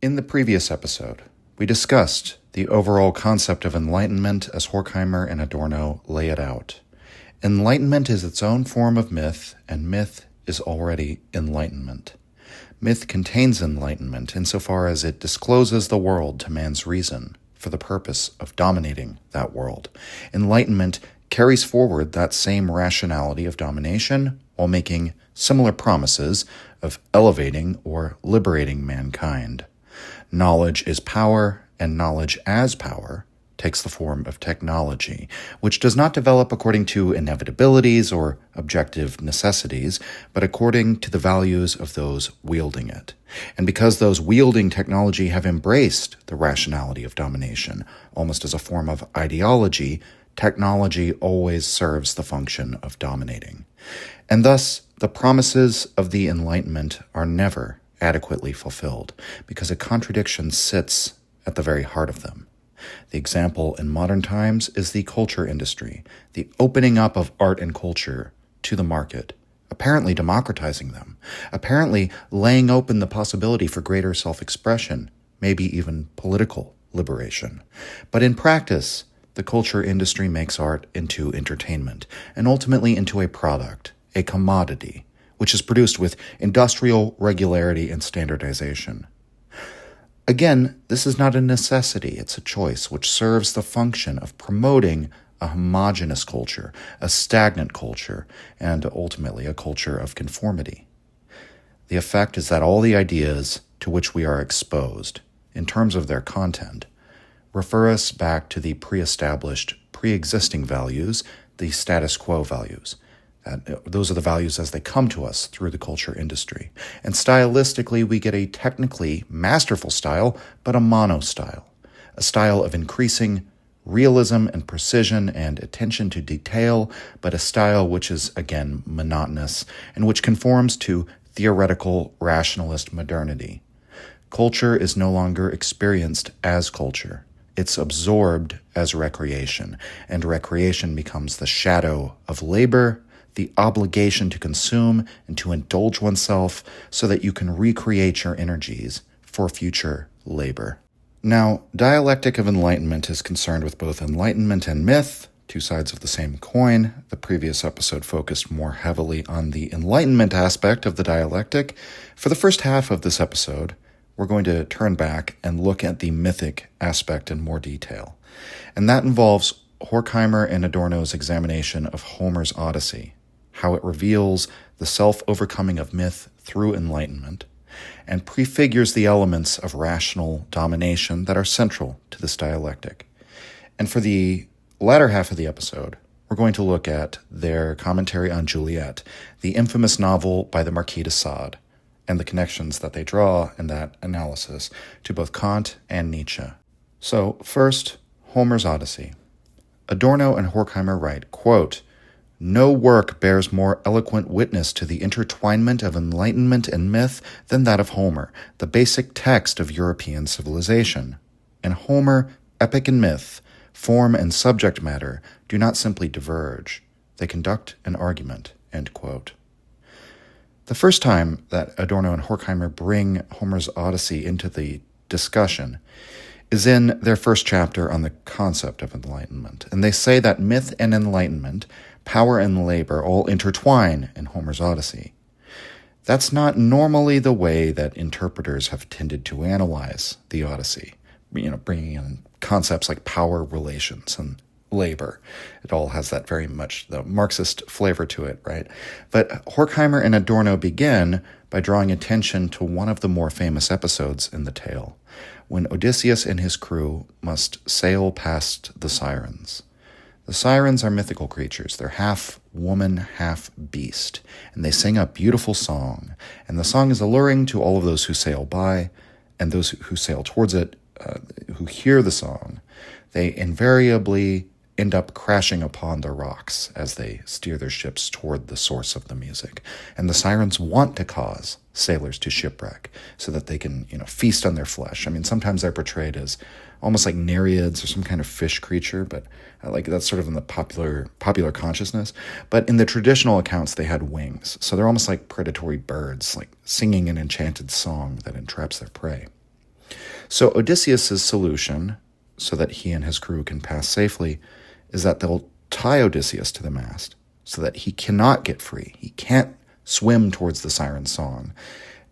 In the previous episode, we discussed the overall concept of enlightenment as Horkheimer and Adorno lay it out. Enlightenment is its own form of myth, and myth is already enlightenment. Myth contains enlightenment insofar as it discloses the world to man's reason for the purpose of dominating that world. Enlightenment carries forward that same rationality of domination while making similar promises of elevating or liberating mankind. Knowledge is power, and knowledge as power takes the form of technology, which does not develop according to inevitabilities or objective necessities, but according to the values of those wielding it. And because those wielding technology have embraced the rationality of domination, almost as a form of ideology, technology always serves the function of dominating. And thus, the promises of the Enlightenment are never adequately fulfilled, because a contradiction sits at the very heart of them. The example in modern times is the culture industry, the opening up of art and culture to the market, apparently democratizing them, apparently laying open the possibility for greater self-expression, maybe even political liberation. But in practice, the culture industry makes art into entertainment, and ultimately into a product, a commodity, which is produced with industrial regularity and standardization. Again, this is not a necessity, it's a choice which serves the function of promoting a homogeneous culture, a stagnant culture, and ultimately a culture of conformity. The effect is that all the ideas to which we are exposed, in terms of their content, refer us back to the pre-established, pre-existing values, the status quo values. Those are the values as they come to us through the culture industry. And stylistically, we get a technically masterful style, but a mono style, a style of increasing realism and precision and attention to detail, but a style which is, again, monotonous and which conforms to theoretical rationalist modernity. Culture is no longer experienced as culture. It's absorbed as recreation, and recreation becomes the shadow of labor, the obligation to consume and to indulge oneself so that you can recreate your energies for future labor. Now, dialectic of enlightenment is concerned with both enlightenment and myth, two sides of the same coin. The previous episode focused more heavily on the enlightenment aspect of the dialectic. For the first half of this episode, we're going to turn back and look at the mythic aspect in more detail. And that involves Horkheimer and Adorno's examination of Homer's Odyssey, how it reveals the self-overcoming of myth through enlightenment, and prefigures the elements of rational domination that are central to this dialectic. And for the latter half of the episode, we're going to look at their commentary on Juliette, the infamous novel by the Marquis de Sade, and the connections that they draw in that analysis to both Kant and Nietzsche. So, first, Homer's Odyssey. Adorno and Horkheimer write, quote, "No work bears more eloquent witness to the intertwinement of enlightenment and myth than that of Homer, the basic text of European civilization. In Homer, epic and myth, form and subject matter, do not simply diverge. They conduct an argument." End quote. The first time that Adorno and Horkheimer bring Homer's Odyssey into the discussion is in their first chapter on the concept of enlightenment. And they say that myth and enlightenment, power and labor, all intertwine in Homer's Odyssey. That's not normally the way that interpreters have tended to analyze the Odyssey, bringing in concepts like power relations and labor. It all has that very much the Marxist flavor to it, right? But Horkheimer and Adorno begin by drawing attention to one of the more famous episodes in the tale, when Odysseus and his crew must sail past the Sirens. The Sirens are mythical creatures. They're half woman, half beast, and they sing a beautiful song. And the song is alluring to all of those who sail by, and those who sail towards it, who hear the song. They invariably end up crashing upon the rocks as they steer their ships toward the source of the music. And the Sirens want to cause sailors to shipwreck so that they can, feast on their flesh. I mean, sometimes they're portrayed as almost like nereids or some kind of fish creature, but that's sort of in the popular consciousness. But in the traditional accounts, they had wings. So they're almost like predatory birds, like singing an enchanted song that entraps their prey. So Odysseus' solution, so that he and his crew can pass safely, is that they'll tie Odysseus to the mast so that he cannot get free. He can't swim towards the siren's song.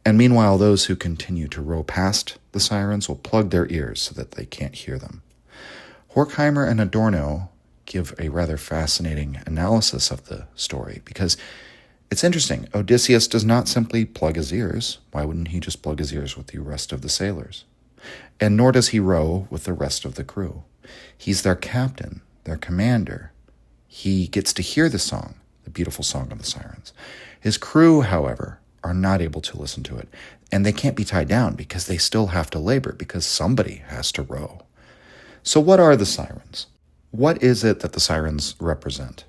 And meanwhile, those who continue to row past the sirens will plug their ears so that they can't hear them. Horkheimer and Adorno give a rather fascinating analysis of the story because it's interesting. Odysseus does not simply plug his ears. Why wouldn't he just plug his ears with the rest of the sailors? And nor does he row with the rest of the crew. He's their captain, their commander. He gets to hear the song, the beautiful song of the sirens. His crew, however, are not able to listen to it. And they can't be tied down because they still have to labor, because somebody has to row. So what are the sirens? What is it that the sirens represent?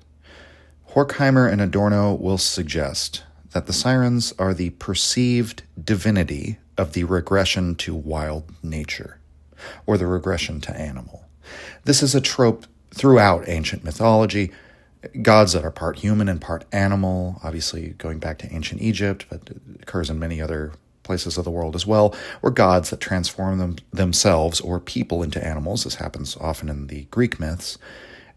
Horkheimer and Adorno will suggest that the sirens are the perceived divinity of the regression to wild nature, or the regression to animal. This is a trope throughout ancient mythology. Gods that are part human and part animal, obviously going back to ancient Egypt, but it occurs in many other places of the world as well, or gods that transform themselves or people into animals. This happens often in the Greek myths.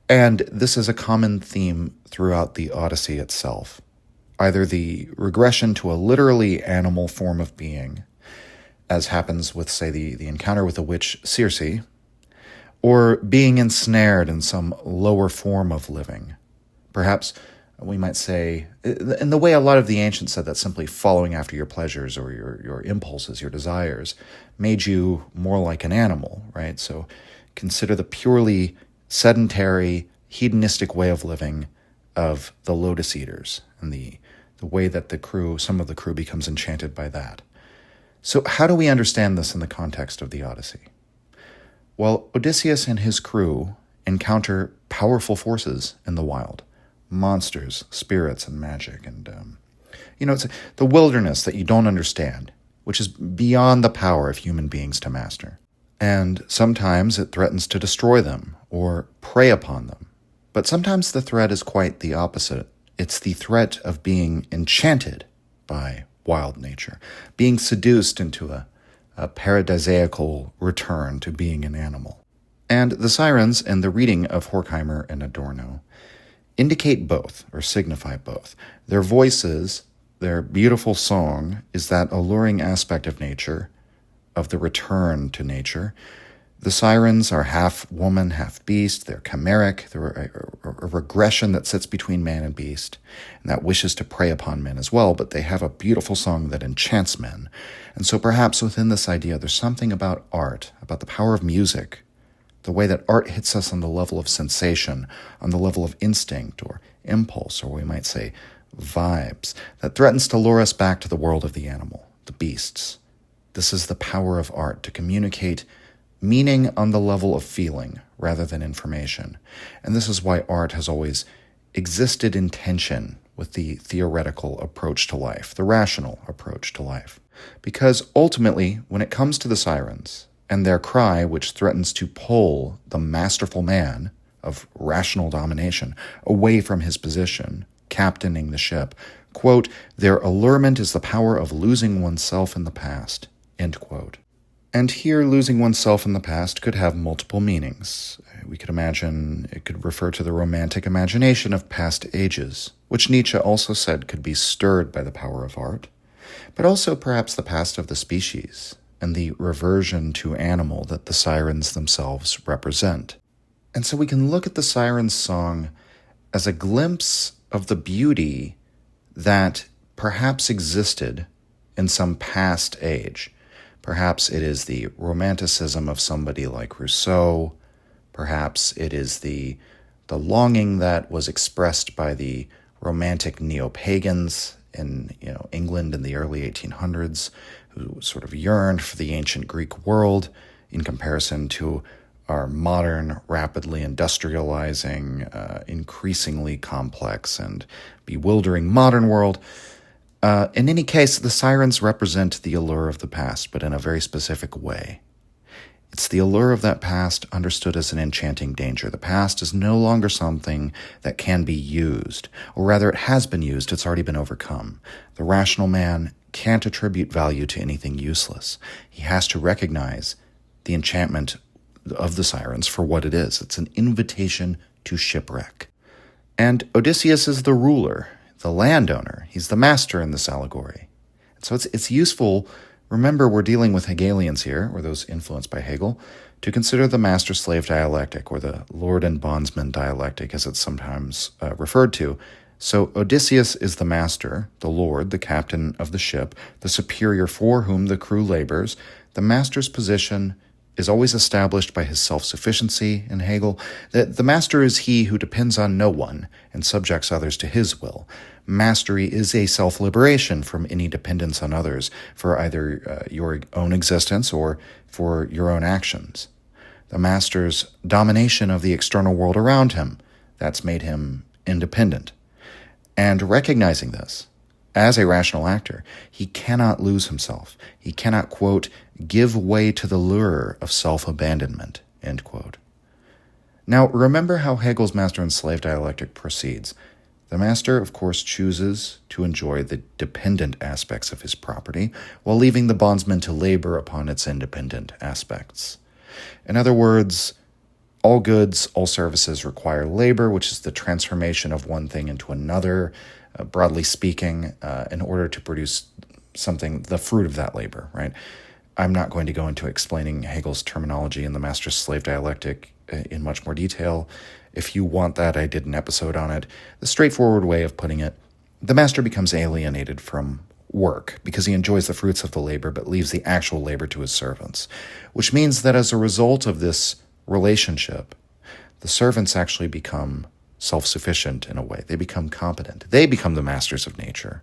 And this is a common theme throughout the Odyssey itself. Either the regression to a literally animal form of being, as happens with, say, the encounter with the witch Circe, or being ensnared in some lower form of living. Perhaps we might say, in the way a lot of the ancients said that simply following after your pleasures or your impulses, your desires, made you more like an animal, right? So consider the purely sedentary, hedonistic way of living of the lotus eaters and the way that some of the crew becomes enchanted by that. So how do we understand this in the context of the Odyssey? Well, Odysseus and his crew encounter powerful forces in the wild. Monsters, spirits, and magic. And, it's the wilderness that you don't understand, which is beyond the power of human beings to master. And sometimes it threatens to destroy them or prey upon them. But sometimes the threat is quite the opposite. It's the threat of being enchanted by wild nature, being seduced into a paradisiacal return to being an animal. And the sirens in the reading of Horkheimer and Adorno indicate both, or signify both. Their voices, their beautiful song, is that alluring aspect of nature, of the return to nature. The sirens are half woman, half beast. They're chimeric. They're a regression that sits between man and beast, and that wishes to prey upon men as well, but they have a beautiful song that enchants men. And so perhaps within this idea, there's something about art, about the power of music, the way that art hits us on the level of sensation, on the level of instinct or impulse, or we might say vibes, that threatens to lure us back to the world of the animal, the beasts. This is the power of art, to communicate meaning on the level of feeling rather than information. And this is why art has always existed in tension with the theoretical approach to life, the rational approach to life. Because ultimately, when it comes to the sirens, and their cry, which threatens to pull the masterful man of rational domination away from his position, captaining the ship, quote, their allurement is the power of losing oneself in the past, end quote. And here, losing oneself in the past could have multiple meanings. We could imagine it could refer to the romantic imagination of past ages, which Nietzsche also said could be stirred by the power of art, but also perhaps the past of the species, and the reversion to animal that the sirens themselves represent. And so we can look at the sirens' song as a glimpse of the beauty that perhaps existed in some past age. Perhaps it is the romanticism of somebody like Rousseau. Perhaps it is the longing that was expressed by the romantic neo-pagans in England in the early 1800s, who sort of yearned for the ancient Greek world in comparison to our modern, rapidly industrializing, increasingly complex and bewildering modern world. In any case, the sirens represent the allure of the past, but in a very specific way. It's the allure of that past understood as an enchanting danger. The past is no longer something that can be used, or rather it has been used, it's already been overcome. The rational man can't attribute value to anything useless. He has to recognize the enchantment of the sirens for what it is. It's an invitation to shipwreck. And Odysseus is the ruler, the landowner. He's the master in this allegory. So it's useful. Remember, we're dealing with Hegelians here, or those influenced by Hegel, to consider the master-slave dialectic, or the lord and bondsman dialectic, as it's sometimes referred to. So Odysseus is the master, the lord, the captain of the ship, the superior for whom the crew labors. The master's position is always established by his self-sufficiency in Hegel. The master is he who depends on no one and subjects others to his will. Mastery is a self-liberation from any dependence on others for either your own existence or for your own actions. The master's domination of the external world around him, that's made him independent. And recognizing this, as a rational actor, he cannot lose himself. He cannot, quote, give way to the lure of self-abandonment, end quote. Now, remember how Hegel's master and slave dialectic proceeds. The master, of course, chooses to enjoy the dependent aspects of his property, while leaving the bondsman to labor upon its independent aspects. In other words, all goods, all services require labor, which is the transformation of one thing into another, broadly speaking, in order to produce something, the fruit of that labor, right? I'm not going to go into explaining Hegel's terminology in the master-slave dialectic in much more detail. If you want that, I did an episode on it. The straightforward way of putting it, the master becomes alienated from work because he enjoys the fruits of the labor but leaves the actual labor to his servants, which means that as a result of this relationship, the servants actually become self-sufficient in a way. They become competent. They become the masters of nature.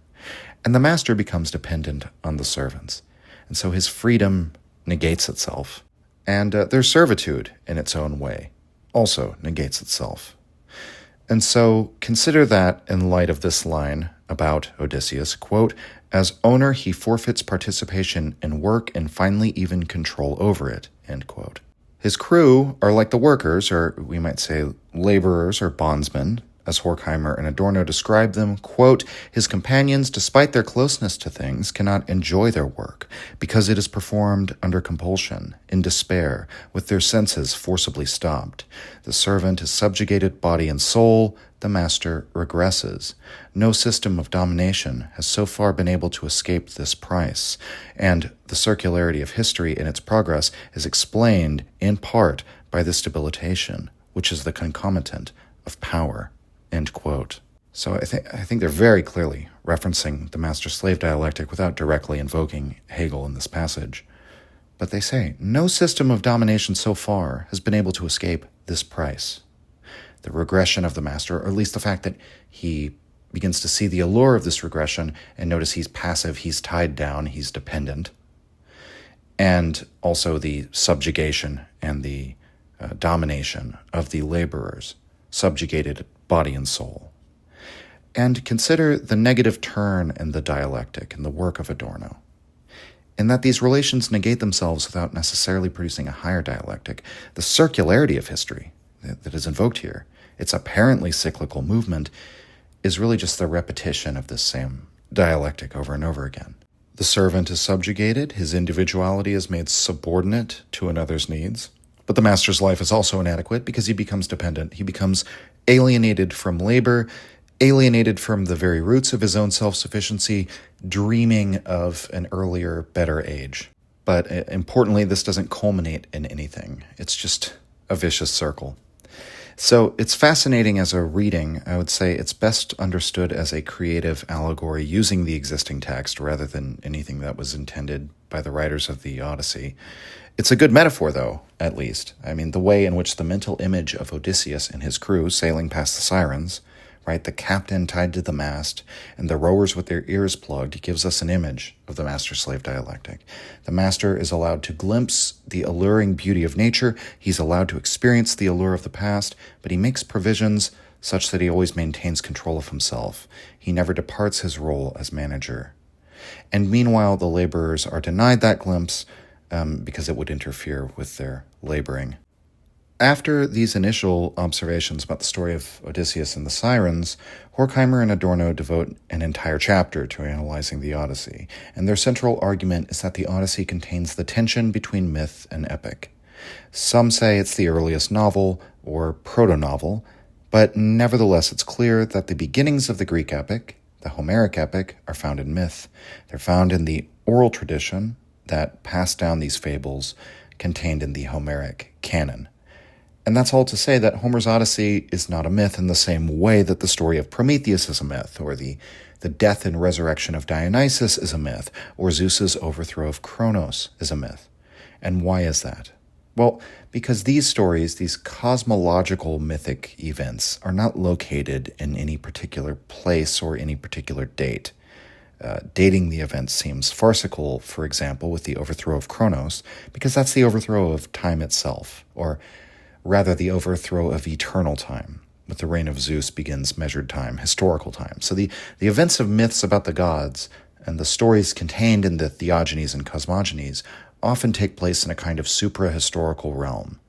And the master becomes dependent on the servants. And so his freedom negates itself. And their servitude, in its own way, also negates itself. And so consider that in light of this line about Odysseus, quote, as owner he forfeits participation in work and finally even control over it, end quote. His crew are like the workers, or we might say laborers or bondsmen, as Horkheimer and Adorno describe them. Quote, his companions, despite their closeness to things, cannot enjoy their work because it is performed under compulsion, in despair, with their senses forcibly stopped. The servant is subjugated body and soul. The master regresses. No system of domination has so far been able to escape this price, and the circularity of history in its progress is explained, in part, by this debilitation, which is the concomitant of power. End quote. So I think they're very clearly referencing the master-slave dialectic without directly invoking Hegel in this passage. But they say, no system of domination so far has been able to escape this price. The regression of the master, or at least the fact that he begins to see the allure of this regression and notice he's passive, he's tied down, he's dependent. And also the subjugation and the domination of the laborers, subjugated body and soul. And consider the negative turn in the dialectic in the work of Adorno, in that these relations negate themselves without necessarily producing a higher dialectic. The circularity of history that is invoked here, its apparently cyclical movement, is really just the repetition of this same dialectic over and over again. The servant is subjugated, his individuality is made subordinate to another's needs, but the master's life is also inadequate because he becomes dependent. He becomes alienated from labor, alienated from the very roots of his own self-sufficiency, dreaming of an earlier, better age. But importantly, this doesn't culminate in anything. It's just a vicious circle. So it's fascinating as a reading. I would say it's best understood as a creative allegory using the existing text rather than anything that was intended by the writers of the Odyssey. It's a good metaphor, though, at least. I mean, the way in which the mental image of Odysseus and his crew sailing past the sirens, right, the captain tied to the mast, and the rowers with their ears plugged, gives us an image of the master-slave dialectic. The master is allowed to glimpse the alluring beauty of nature. He's allowed to experience the allure of the past, but he makes provisions such that he always maintains control of himself. He never departs his role as manager. And meanwhile, the laborers are denied that glimpse because it would interfere with their laboring. After these initial observations about the story of Odysseus and the sirens, Horkheimer and Adorno devote an entire chapter to analyzing the Odyssey, and their central argument is that the Odyssey contains the tension between myth and epic. Some say it's the earliest novel, or proto-novel, but nevertheless it's clear that the beginnings of the Greek epic, the Homeric epic, are found in myth. They're found in the oral tradition that passed down these fables contained in the Homeric canon. And that's all to say that Homer's Odyssey is not a myth in the same way that the story of Prometheus is a myth, or the death and resurrection of Dionysus is a myth, or Zeus's overthrow of Kronos is a myth. And why is that? Well, because these stories, these cosmological mythic events, are not located in any particular place or any particular date. Dating the events seems farcical, for example, with the overthrow of Kronos, because that's the overthrow of time itself, or rather the overthrow of eternal time. With the reign of Zeus begins measured time, historical time. So the events of myths about the gods and the stories contained in the theogonies and cosmogonies often take place in a kind of supra-historical realm.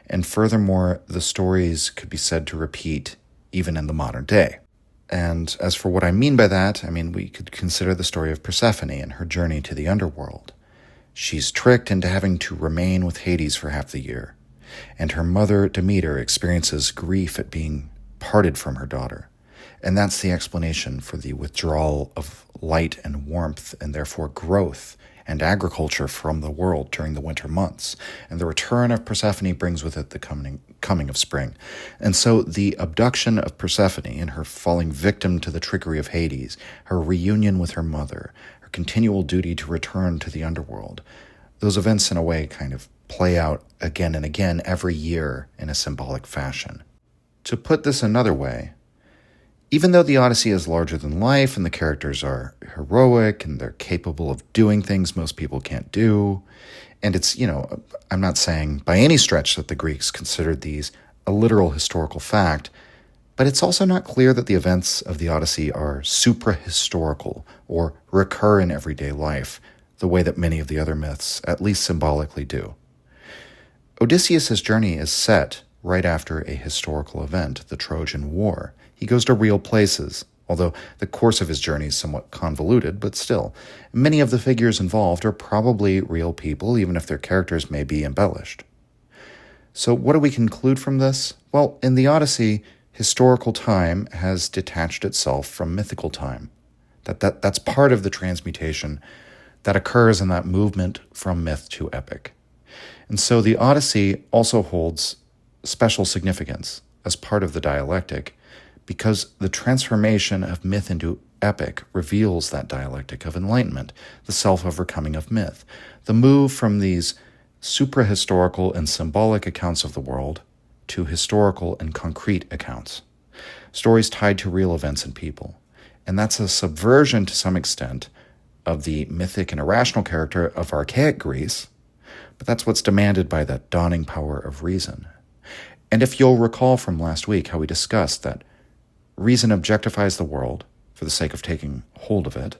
And furthermore, the stories could be said to repeat even in the modern day. And as for what I mean by that, we could consider the story of Persephone and her journey to the underworld. She's tricked into having to remain with Hades for half the year, and her mother, Demeter, experiences grief at being parted from her daughter. And that's the explanation for the withdrawal of light and warmth, and therefore growth and agriculture from the world during the winter months. And the return of Persephone brings with it the coming of spring. And so the abduction of Persephone and her falling victim to the trickery of Hades, her reunion with her mother, her continual duty to return to the underworld, those events in a way kind of play out again and again every year in a symbolic fashion. To put this another way, even though the Odyssey is larger than life and the characters are heroic and they're capable of doing things most people can't do, and it's, I'm not saying by any stretch that the Greeks considered these a literal historical fact, but it's also not clear that the events of the Odyssey are supra-historical or recur in everyday life, the way that many of the other myths, at least symbolically, do. Odysseus' journey is set right after a historical event, the Trojan War. He goes to real places, although the course of his journey is somewhat convoluted, but still, many of the figures involved are probably real people, even if their characters may be embellished. So what do we conclude from this? Well, in the Odyssey, historical time has detached itself from mythical time. That's part of the transmutation that occurs in that movement from myth to epic. And so the Odyssey also holds special significance as part of the dialectic, because the transformation of myth into epic reveals that dialectic of enlightenment, the self-overcoming of myth, the move from these supra-historical and symbolic accounts of the world to historical and concrete accounts, stories tied to real events and people. And that's a subversion to some extent of the mythic and irrational character of archaic Greece, but that's what's demanded by that dawning power of reason. And if you'll recall from last week how we discussed that reason objectifies the world for the sake of taking hold of it,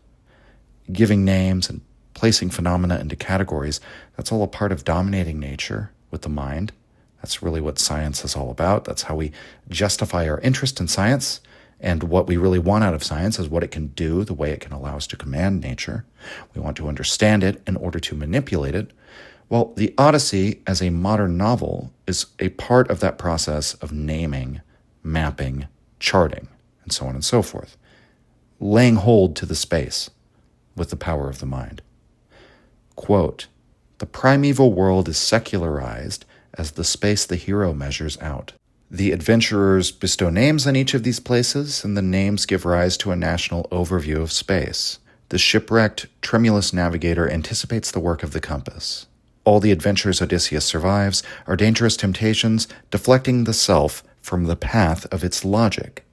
giving names and placing phenomena into categories, that's all a part of dominating nature with the mind. That's really what science is all about. That's how we justify our interest in science, and what we really want out of science is what it can do, the way it can allow us to command nature. We want to understand it in order to manipulate it. Well, the Odyssey, as a modern novel, is a part of that process of naming, mapping, charting, and so on and so forth, laying hold to the space with the power of the mind. Quote, "The primeval world is secularized as the space the hero measures out. The adventurers bestow names on each of these places, and the names give rise to a national overview of space. The shipwrecked, tremulous navigator anticipates the work of the compass. All the adventures Odysseus survives are dangerous temptations, deflecting the self from the path of its logic.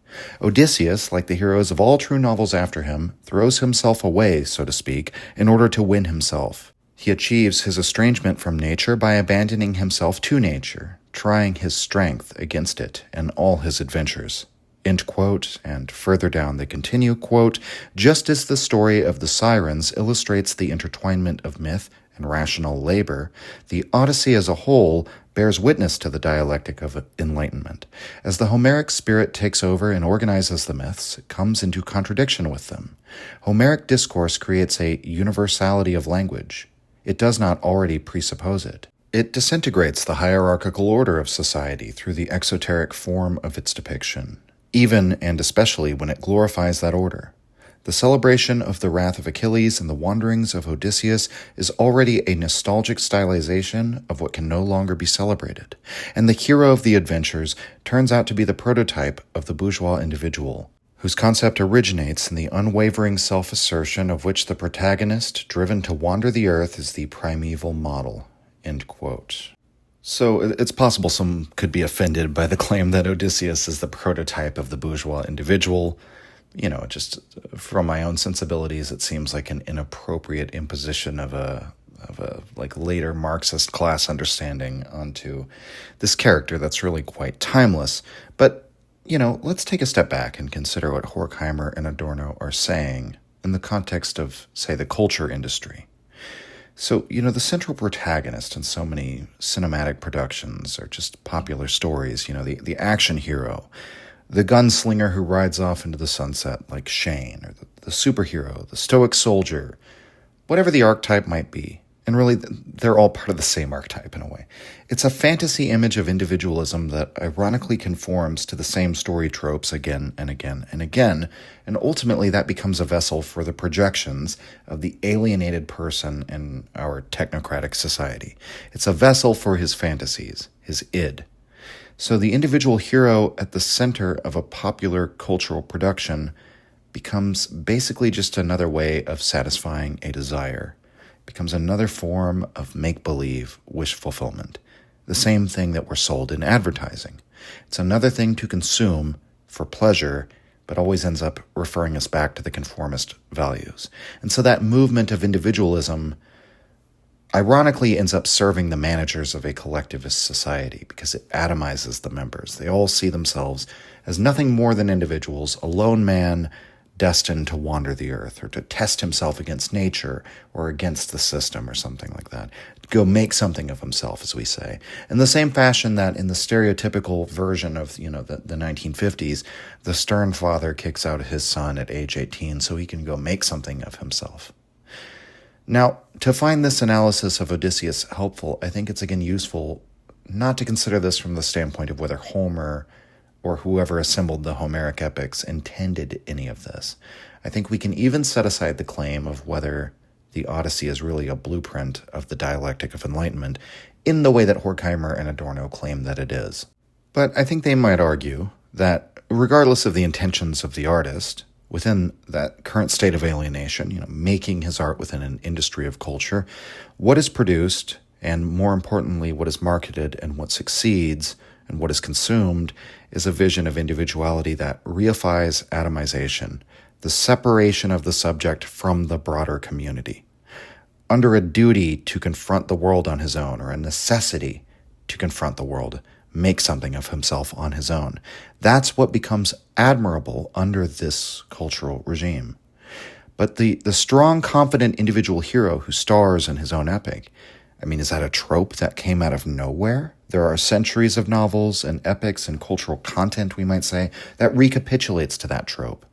Odysseus, like the heroes of all true novels after him, throws himself away, so to speak, in order to win himself. He achieves his estrangement from nature by abandoning himself to nature, trying his strength against it in all his adventures." End quote. And further down they continue, quote, "Just as the story of the sirens illustrates the intertwinement of myth and rational labor, the Odyssey as a whole bears witness to the dialectic of enlightenment. As the Homeric spirit takes over and organizes the myths, it comes into contradiction with them. Homeric discourse creates a universality of language. It does not already presuppose it. It disintegrates the hierarchical order of society through the exoteric form of its depiction, even and especially when it glorifies that order. The celebration of the wrath of Achilles and the wanderings of Odysseus is already a nostalgic stylization of what can no longer be celebrated, and the hero of the adventures turns out to be the prototype of the bourgeois individual, whose concept originates in the unwavering self-assertion of which the protagonist, driven to wander the earth, is the primeval model. End quote. So it's possible some could be offended by the claim that Odysseus is the prototype of the bourgeois individual. Just from my own sensibilities, it seems like an inappropriate imposition of a later Marxist class understanding onto this character that's really quite timeless. But, let's take a step back and consider what Horkheimer and Adorno are saying in the context of, say, the culture industry. So, the central protagonist in so many cinematic productions or just popular stories, the action hero, the gunslinger who rides off into the sunset like Shane, or the superhero, the stoic soldier, whatever the archetype might be. And really, they're all part of the same archetype in a way. It's a fantasy image of individualism that ironically conforms to the same story tropes again and again and again, and ultimately that becomes a vessel for the projections of the alienated person in our technocratic society. It's a vessel for his fantasies, his id. So the individual hero at the center of a popular cultural production becomes basically just another way of satisfying a desire. It becomes another form of make-believe wish fulfillment, the same thing that we're sold in advertising. It's another thing to consume for pleasure, but always ends up referring us back to the conformist values. And so that movement of individualism ironically ends up serving the managers of a collectivist society because it atomizes the members. They all see themselves as nothing more than individuals, a lone man destined to wander the earth or to test himself against nature or against the system or something like that. Go make something of himself, as we say. In the same fashion that in the stereotypical version of the 1950s, the stern father kicks out his son at age 18 so he can go make something of himself. Now, to find this analysis of Odysseus helpful, I think it's again useful not to consider this from the standpoint of whether Homer or whoever assembled the Homeric epics intended any of this. I think we can even set aside the claim of whether the Odyssey is really a blueprint of the dialectic of enlightenment in the way that Horkheimer and Adorno claim that it is. But I think they might argue that regardless of the intentions of the artist, within that current state of alienation, making his art within an industry of culture, what is produced, and more importantly, what is marketed and what succeeds and what is consumed, is a vision of individuality that reifies atomization, the separation of the subject from the broader community, under a duty to confront the world on his own, or a necessity to confront the world, make something of himself on his own. That's what becomes admirable under this cultural regime. But the strong, confident individual hero who stars in his own epic, is that a trope that came out of nowhere? There are centuries of novels and epics and cultural content, we might say, that recapitulates to that trope.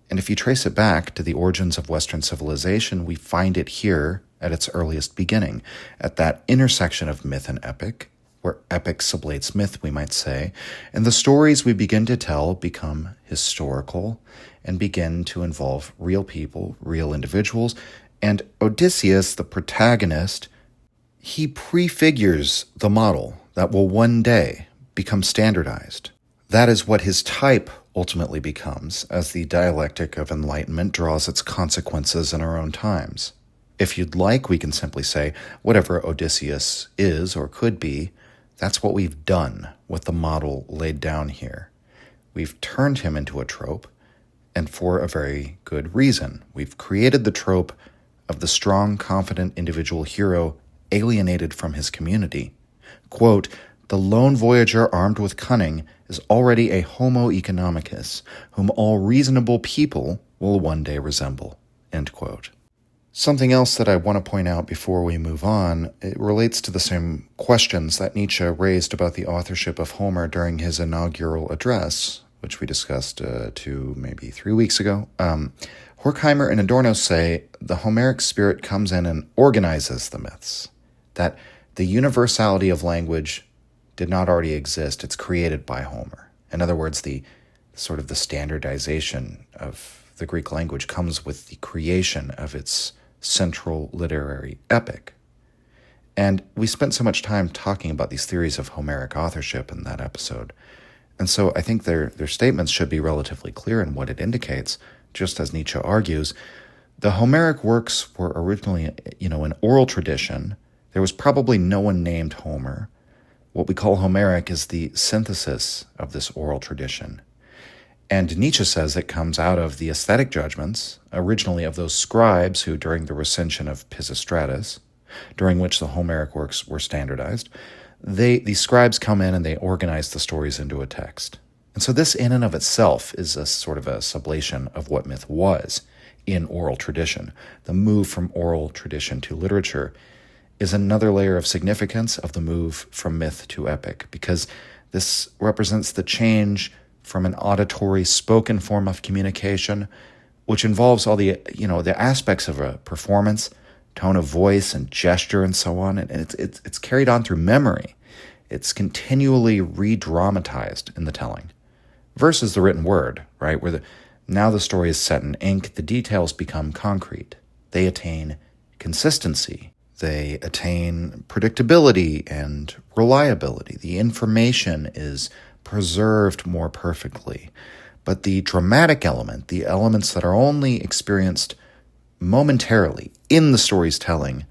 And if you trace it back to the origins of Western civilization, we find it here at its earliest beginning, at that intersection of myth and epic, where epic sublates myth, we might say, and the stories we begin to tell become historical and begin to involve real people, real individuals. And Odysseus, the protagonist, he prefigures the model that will one day become standardized. That is what his type ultimately becomes as the dialectic of enlightenment draws its consequences in our own times. If you'd like, we can simply say whatever Odysseus is or could be, that's what we've done with the model laid down here. We've turned him into a trope, and for a very good reason. We've created the trope of the strong, confident individual hero alienated from his community. Quote, "The lone voyager armed with cunning is already a homo economicus, whom all reasonable people will one day resemble." End quote. Something else that I want to point out before we move on, it relates to the same questions that Nietzsche raised about the authorship of Homer during his inaugural address, which we discussed 3 weeks ago. Horkheimer and Adorno say the Homeric spirit comes in and organizes the myths, that The universality of language did not already exist. It's created by Homer. In other words, the standardization of the Greek language comes with the creation of its central literary epic. And we spent so much time talking about these theories of Homeric authorship in that episode. And so I think their statements should be relatively clear in what it indicates. Just as Nietzsche argues, the Homeric works were originally, an oral tradition. There was probably no one named Homer. What we call Homeric is the synthesis of this oral tradition. And Nietzsche says it comes out of the aesthetic judgments, originally of those scribes who, during the recension of Pisistratus, during which the Homeric works were standardized, these scribes come in and they organize the stories into a text. And so this in and of itself is a sort of a sublation of what myth was in oral tradition. The move from oral tradition to literature is another layer of significance of the move from myth to epic, because this represents the change from an auditory spoken form of communication, which involves all the aspects of a performance, tone of voice and gesture and so on, and it's carried on through memory. It's continually re-dramatized in the telling, versus the written word, right, where now the story is set in ink, the details become concrete. They attain consistency. They attain predictability and reliability. The information is preserved more perfectly. But the dramatic element, the elements that are only experienced momentarily in the story's telling,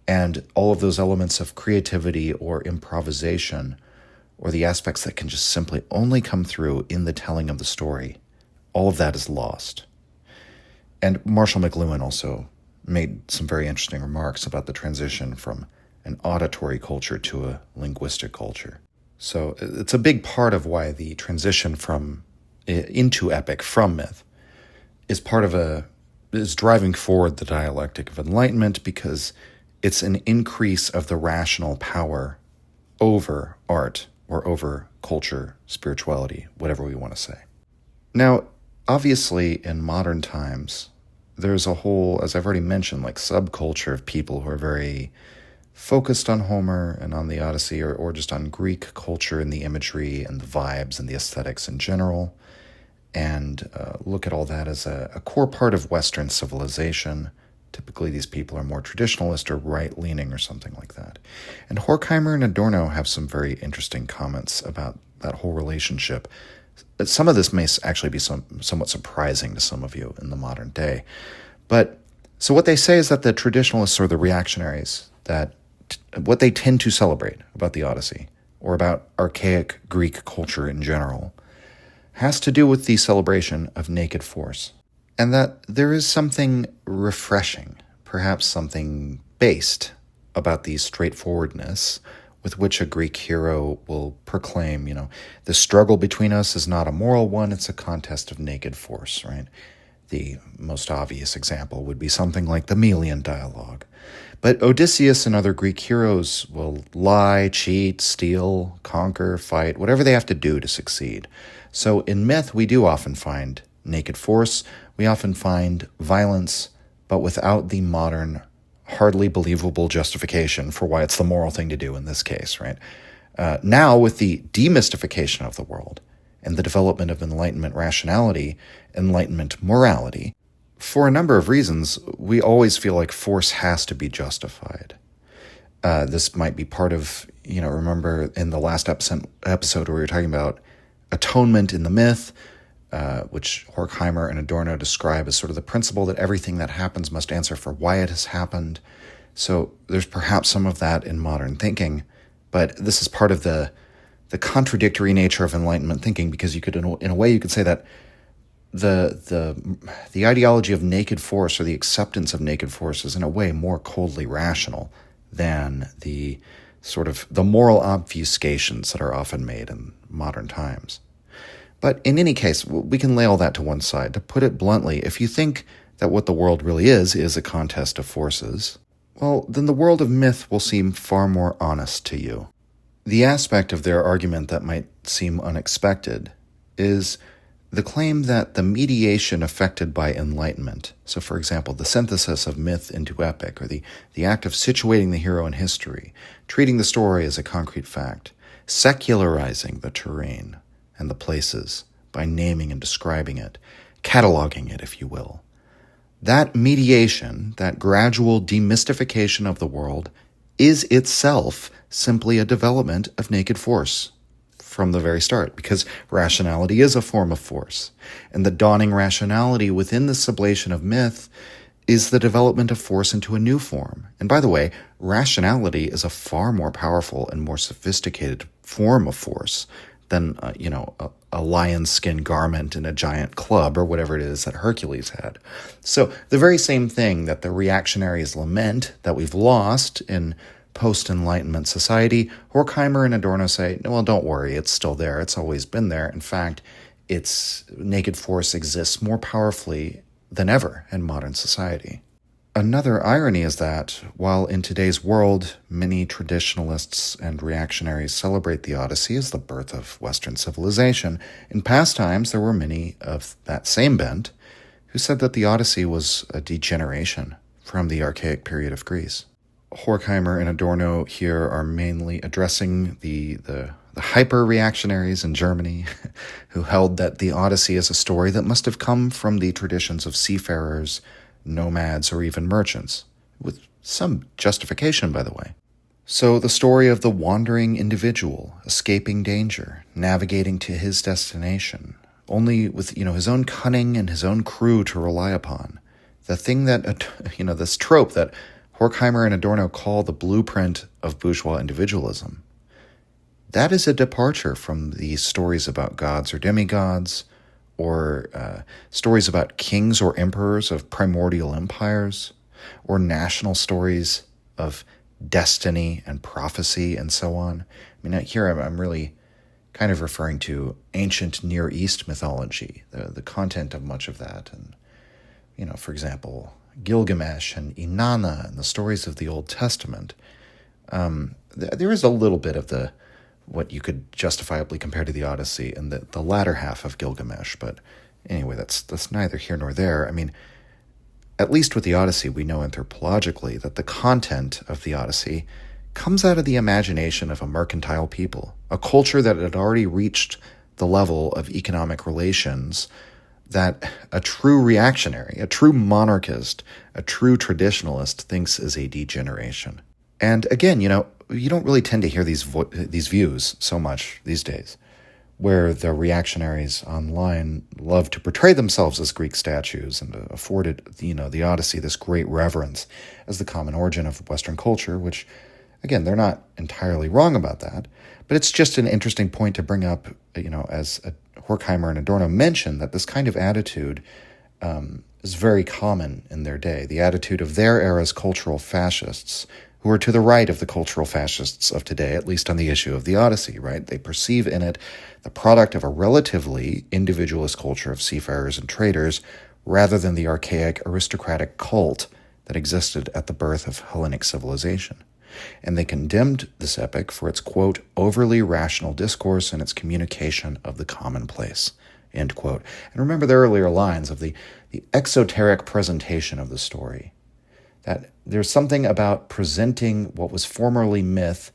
and all of those elements of creativity or improvisation, or the aspects that can just simply only come through in the telling of the story, all of that is lost. And Marshall McLuhan also made some very interesting remarks about the transition from an auditory culture to a linguistic culture. So it's a big part of why the transition into epic from myth is driving forward the dialectic of enlightenment, because it's an increase of the rational power over art or over culture, spirituality, whatever we want to say. Now, obviously, in modern times, there's a whole, as I've already mentioned, subculture of people who are very focused on Homer and on the Odyssey, or just on Greek culture and the imagery and the vibes and the aesthetics in general, and look at all that as a core part of Western civilization. Typically, these people are more traditionalist or right-leaning or something like that. And Horkheimer and Adorno have some very interesting comments about that whole relationship. Some of this may actually be somewhat surprising to some of you in the modern day. But so what they say is that the traditionalists or the reactionaries, that what they tend to celebrate about the Odyssey, or about archaic Greek culture in general, has to do with the celebration of naked force. And that there is something refreshing, perhaps something based, about the straightforwardness with which a Greek hero will proclaim, the struggle between us is not a moral one, it's a contest of naked force, right? The most obvious example would be something like the Melian dialogue. But Odysseus and other Greek heroes will lie, cheat, steal, conquer, fight, whatever they have to do to succeed. So in myth, we do often find naked force, we often find violence, but without the modern, hardly believable justification for why it's the moral thing to do in this case, right? Now, with the demystification of the world and the development of Enlightenment rationality, Enlightenment morality, for a number of reasons, we always feel like force has to be justified. This might be part of, remember in the last episode where we were talking about atonement in the myth, which Horkheimer and Adorno describe as sort of the principle that everything that happens must answer for why it has happened. So there's perhaps some of that in modern thinking, but this is part of the contradictory nature of Enlightenment thinking, because you could, in a way, you could say that the ideology of naked force, or the acceptance of naked force, is in a way more coldly rational than the sort of the moral obfuscations that are often made in modern times. But in any case, we can lay all that to one side. To put it bluntly, if you think that what the world really is a contest of forces, well, then the world of myth will seem far more honest to you. The aspect of their argument that might seem unexpected is The claim that the mediation effected by enlightenment, so for example, the synthesis of myth into epic, or the act of situating the hero in history, treating the story as a concrete fact, secularizing the terrain and the places by naming and describing it, cataloging it, if you will. That mediation, that gradual demystification of the world, is itself simply a development of naked force from the very start, because rationality is a form of force. And the dawning rationality within the sublation of myth is the development of force into a new form. And by the way, rationality is a far more powerful and more sophisticated form of force than, a lion's skin garment and a giant club or whatever it is that Hercules had. So the very same thing that the reactionaries lament that we've lost in post-Enlightenment society, Horkheimer and Adorno say, well, don't worry, it's still there. It's always been there. In fact, its naked force exists more powerfully than ever in modern society. Another irony is that, while in today's world, many traditionalists and reactionaries celebrate the Odyssey as the birth of Western civilization, in past times there were many of that same bent who said that the Odyssey was a degeneration from the archaic period of Greece. Horkheimer and Adorno here are mainly addressing the hyper-reactionaries in Germany who held that the Odyssey is a story that must have come from the traditions of seafarers, nomads, or even merchants, with some justification, by the way. So the story of the wandering individual, escaping danger, navigating to his destination, only with, his own cunning and his own crew to rely upon. The thing that, this trope that Horkheimer and Adorno call the blueprint of bourgeois individualism. That is a departure from the stories about gods or demigods, or stories about kings or emperors of primordial empires, or national stories of destiny and prophecy and so on. I mean, here I'm really kind of referring to ancient Near East mythology, the content of much of that. And, for example, Gilgamesh and Inanna and the stories of the Old Testament. There is a little bit of what you could justifiably compare to the Odyssey in the latter half of Gilgamesh, but anyway, that's neither here nor there. I mean, at least with the Odyssey, we know anthropologically that the content of the Odyssey comes out of the imagination of a mercantile people, a culture that had already reached the level of economic relations that a true reactionary, a true monarchist, a true traditionalist thinks is a degeneration. And again, you don't really tend to hear these views so much these days, where the reactionaries online love to portray themselves as Greek statues and afforded, the Odyssey this great reverence as the common origin of Western culture, which, again, they're not entirely wrong about that, but it's just an interesting point to bring up, as Horkheimer and Adorno mention that this kind of attitude is very common in their day, the attitude of their era's cultural fascists, who are to the right of the cultural fascists of today, at least on the issue of the Odyssey, right? They perceive in it the product of a relatively individualist culture of seafarers and traders, rather than the archaic aristocratic cult that existed at the birth of Hellenic civilization. And they condemned this epic for its, quote, overly rational discourse and its communication of the commonplace, end quote. And remember the earlier lines of the exoteric presentation of the story, that there's something about presenting what was formerly myth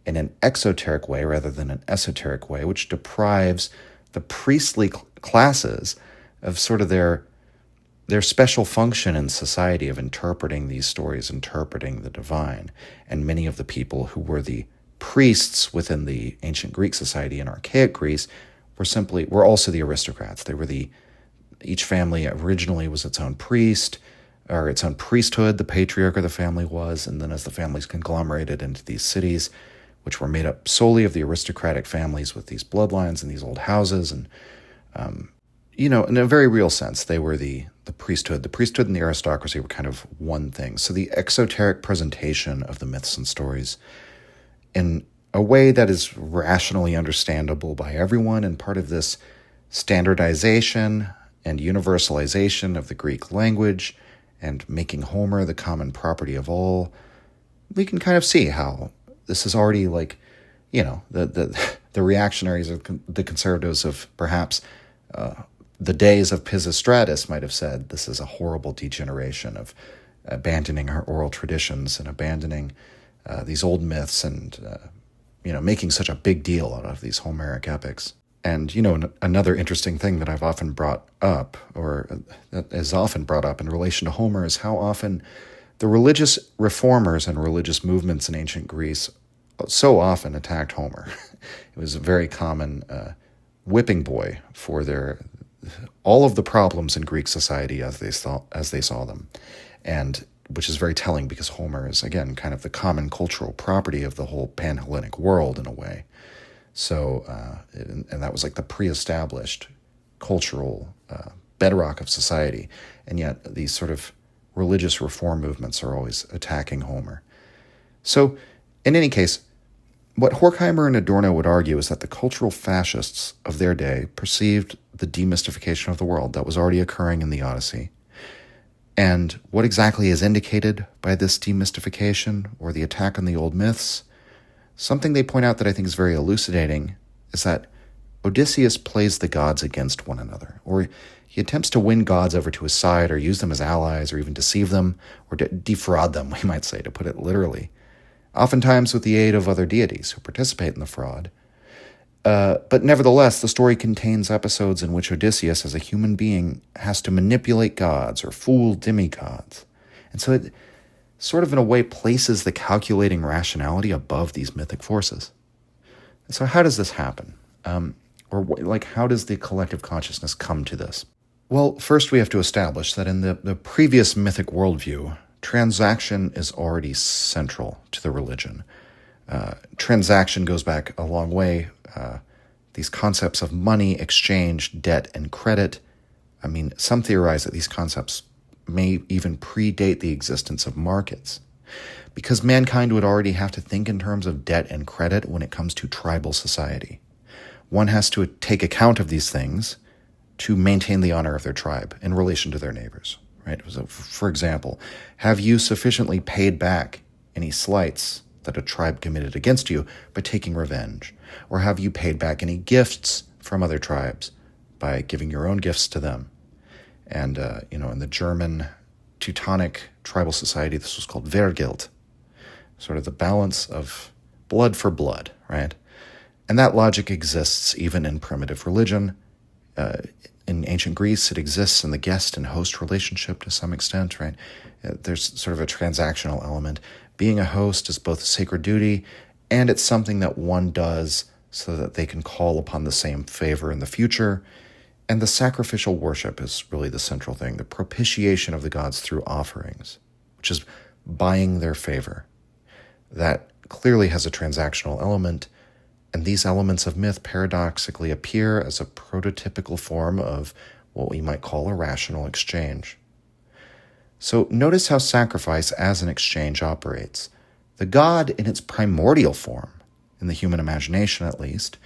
in an exoteric way rather than an esoteric way, which deprives the priestly classes of sort of their special function in society of interpreting these stories, interpreting the divine. And many of the people who were the priests within the ancient Greek society in archaic Greece were also the aristocrats. They were each family originally was its own priest, or its own priesthood, the patriarch of the family was, and then as the families conglomerated into these cities, which were made up solely of the aristocratic families with these bloodlines and these old houses, and in a very real sense, they were the priesthood. The priesthood and the aristocracy were kind of one thing. So the exoteric presentation of the myths and stories in a way that is rationally understandable by everyone, and part of this standardization and universalization of the Greek language and making Homer the common property of all, we can kind of see how this is already the reactionaries or the conservatives have perhaps the days of Pisistratus might have said this is a horrible degeneration of abandoning our oral traditions and abandoning these old myths and making such a big deal out of these Homeric epics. And, another interesting thing that I've often brought up, or that is often brought up in relation to Homer, is how often the religious reformers and religious movements in ancient Greece so often attacked Homer. It was a very common whipping boy for all of the problems in Greek society as they saw them, and which is very telling because Homer is, again, kind of the common cultural property of the whole Pan-Hellenic world in a way. So, and that was like the pre-established cultural bedrock of society. And yet these sort of religious reform movements are always attacking Homer. So, in any case, what Horkheimer and Adorno would argue is that the cultural fascists of their day perceived the demystification of the world that was already occurring in the Odyssey. And what exactly is indicated by this demystification or the attack on the old myths? Something they point out that I think is very elucidating is that Odysseus plays the gods against one another, or he attempts to win gods over to his side or use them as allies or even deceive them or defraud them, we might say, to put it literally, oftentimes with the aid of other deities who participate in the fraud. But nevertheless, the story contains episodes in which Odysseus, as a human being, has to manipulate gods or fool demigods. And so it sort of, in a way, places the calculating rationality above these mythic forces. And so how does this happen? How does the collective consciousness come to this? Well, first we have to establish that in the previous mythic worldview, transaction is already central to the religion. Transaction goes back a long way. These concepts of money, exchange, debt, and credit, some theorize that these concepts may even predate the existence of markets, because mankind would already have to think in terms of debt and credit when it comes to tribal society. One has to take account of these things to maintain the honor of their tribe in relation to their neighbors, right? So, for example, have you sufficiently paid back any slights that a tribe committed against you by taking revenge? Or have you paid back any gifts from other tribes by giving your own gifts to them? And, in the German Teutonic tribal society, this was called Wehrgeld, sort of the balance of blood for blood, right? And that logic exists even in primitive religion. In ancient Greece, it exists in the guest and host relationship to some extent, right? There's sort of a transactional element. Being a host is both a sacred duty, and it's something that one does so that they can call upon the same favor in the future. And the sacrificial worship is really the central thing, the propitiation of the gods through offerings, which is buying their favor. That clearly has a transactional element, and these elements of myth paradoxically appear as a prototypical form of what we might call a rational exchange. So notice how sacrifice as an exchange operates. The god in its primordial form, in the human imagination at least,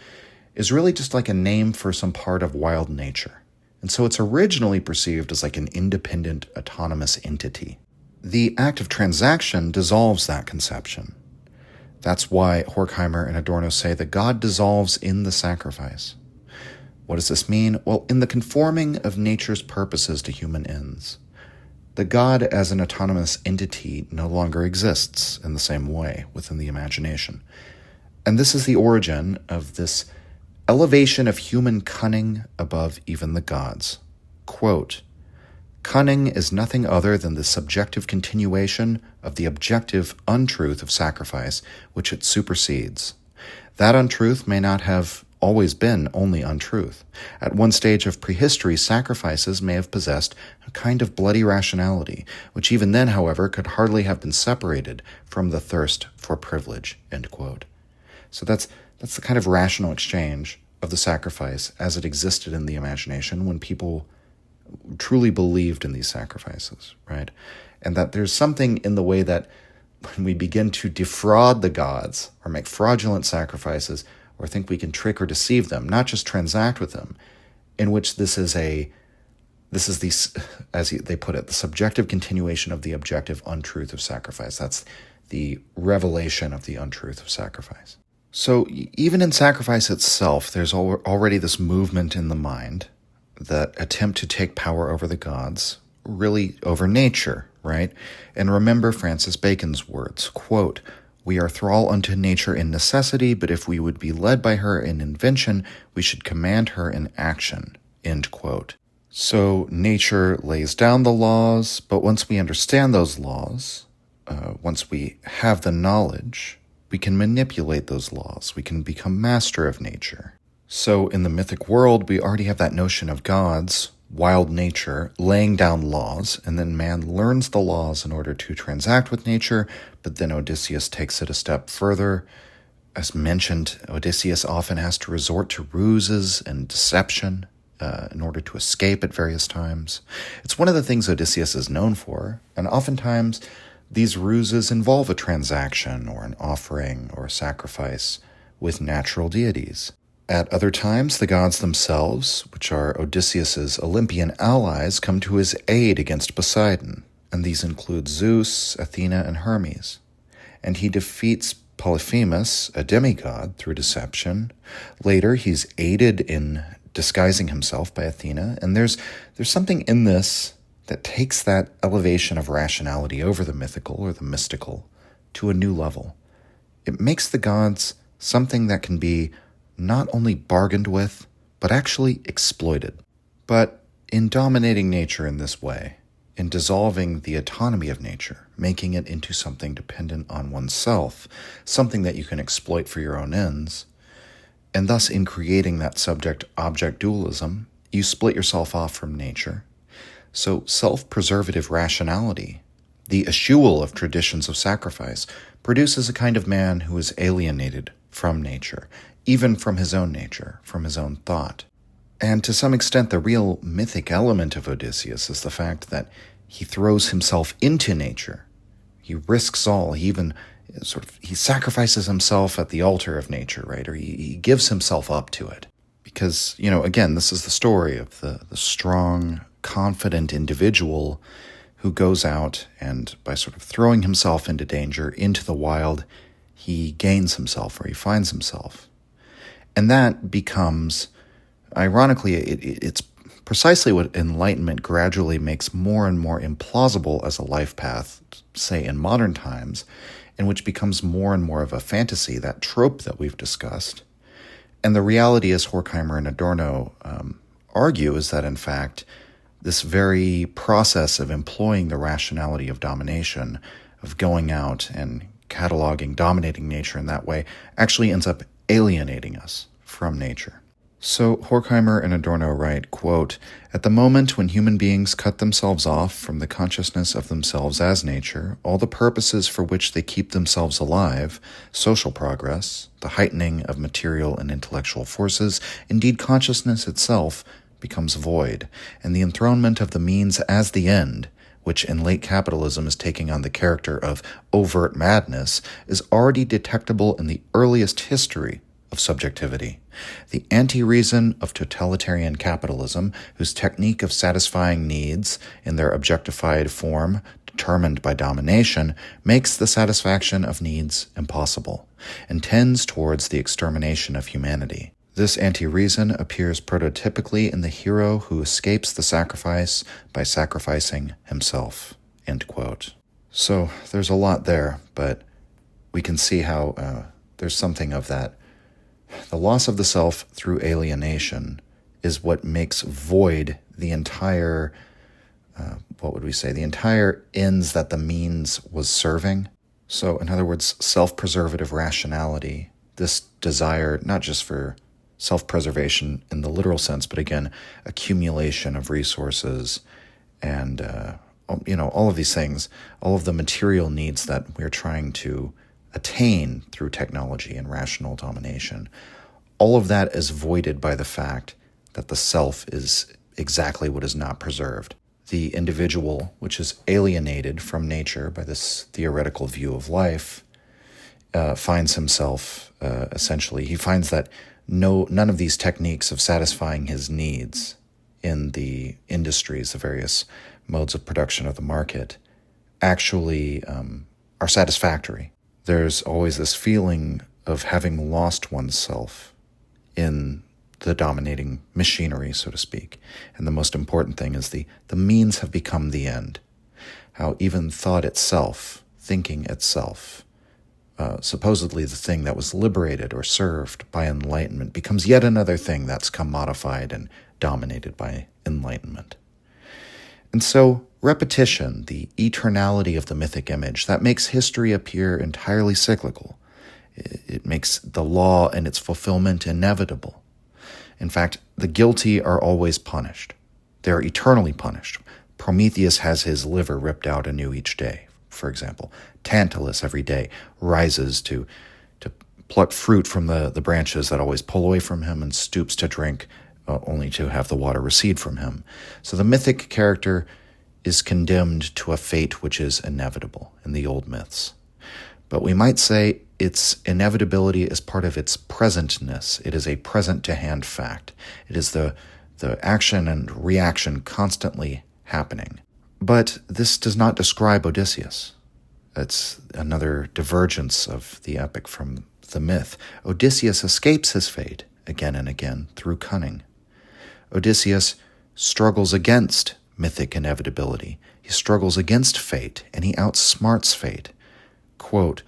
is really just like a name for some part of wild nature. And so it's originally perceived as like an independent, autonomous entity. The act of transaction dissolves that conception. That's why Horkheimer and Adorno say that God dissolves in the sacrifice. What does this mean? Well, in the conforming of nature's purposes to human ends, the God as an autonomous entity no longer exists in the same way within the imagination. And this is the origin of this elevation of human cunning above even the gods. Quote, "Cunning is nothing other than the subjective continuation of the objective untruth of sacrifice, which it supersedes. That untruth may not have always been only untruth. At one stage of prehistory, sacrifices may have possessed a kind of bloody rationality, which even then, however, could hardly have been separated from the thirst for privilege." End quote. So that's the kind of rational exchange of the sacrifice as it existed in the imagination when people truly believed in these sacrifices, right? And that there's something in the way that when we begin to defraud the gods or make fraudulent sacrifices or think we can trick or deceive them, not just transact with them, in which this is the, as they put it, the subjective continuation of the objective untruth of sacrifice. That's the revelation of the untruth of sacrifice. So even in sacrifice itself, there's already this movement in the mind that attempt to take power over the gods, really over nature, right? And remember Francis Bacon's words, quote, "We are thrall unto nature in necessity, but if we would be led by her in invention, we should command her in action," end quote. So nature lays down the laws, but once we understand those laws, once we have the knowledge, we can manipulate those laws. We can become master of nature. So in the mythic world, we already have that notion of gods, wild nature, laying down laws, and then man learns the laws in order to transact with nature, but then Odysseus takes it a step further. As mentioned, Odysseus often has to resort to ruses and deception in order to escape at various times. It's one of the things Odysseus is known for, and oftentimes these ruses involve a transaction or an offering or a sacrifice with natural deities. At other times, the gods themselves, which are Odysseus's Olympian allies, come to his aid against Poseidon, and these include Zeus, Athena, and Hermes. And he defeats Polyphemus, a demigod, through deception. Later, he's aided in disguising himself by Athena, and there's something in this that takes that elevation of rationality over the mythical or the mystical to a new level. It makes the gods something that can be not only bargained with, but actually exploited. But in dominating nature in this way, in dissolving the autonomy of nature, making it into something dependent on oneself, something that you can exploit for your own ends, and thus in creating that subject-object dualism, you split yourself off from nature. So self-preservative rationality, the eschewal of traditions of sacrifice, produces a kind of man who is alienated from nature, even from his own nature, from his own thought. And to some extent, the real mythic element of Odysseus is the fact that he throws himself into nature. He risks all. He even he sacrifices himself at the altar of nature, right? Or he gives himself up to it. Because, again, this is the story of the strong, confident individual who goes out and by sort of throwing himself into danger, into the wild, he gains himself or he finds himself. And that becomes, ironically, it's precisely what Enlightenment gradually makes more and more implausible as a life path, say in modern times, and which becomes more and more of a fantasy, that trope that we've discussed. And the reality, as Horkheimer and Adorno argue, is that in fact, this very process of employing the rationality of domination, of going out and cataloging, dominating nature in that way, actually ends up alienating us from nature. So Horkheimer and Adorno write, quote, "At the moment when human beings cut themselves off from the consciousness of themselves as nature, all the purposes for which they keep themselves alive, social progress, the heightening of material and intellectual forces, indeed consciousness itself, becomes void, and the enthronement of the means as the end, which in late capitalism is taking on the character of overt madness, is already detectable in the earliest history of subjectivity. The anti-reason of totalitarian capitalism, whose technique of satisfying needs in their objectified form determined by domination, makes the satisfaction of needs impossible, and tends towards the extermination of humanity. This anti-reason appears prototypically in the hero who escapes the sacrifice by sacrificing himself." End quote. So there's a lot there, but we can see how there's something of that. The loss of the self through alienation is what makes void the entire, the entire ends that the means was serving. So in other words, self-preservative rationality, this desire not just for self-preservation in the literal sense, but again, accumulation of resources and, all of these things, all of the material needs that we're trying to attain through technology and rational domination, all of that is voided by the fact that the self is exactly what is not preserved. The individual, which is alienated from nature by this theoretical view of life, finds himself essentially, he finds that none of these techniques of satisfying his needs in the industries, the various modes of production of the market, actually are satisfactory. There's always this feeling of having lost oneself in the dominating machinery, so to speak. And the most important thing is the means have become the end. How even thought itself, thinking itself, supposedly the thing that was liberated or served by enlightenment, becomes yet another thing that's commodified and dominated by enlightenment. And so repetition, the eternality of the mythic image, that makes history appear entirely cyclical. It makes the law and its fulfillment inevitable. In fact, the guilty are always punished. They're eternally punished. Prometheus has his liver ripped out anew each day, for example. Tantalus every day rises to pluck fruit from the branches that always pull away from him and stoops to drink, only to have the water recede from him. So the mythic character is condemned to a fate which is inevitable in the old myths. But we might say its inevitability is part of its presentness. It is a present-to-hand fact. It is the action and reaction constantly happening. But this does not describe Odysseus. It's another divergence of the epic from the myth. Odysseus escapes his fate again and again through cunning. Odysseus struggles against mythic inevitability. He struggles against fate, and he outsmarts fate. Quote,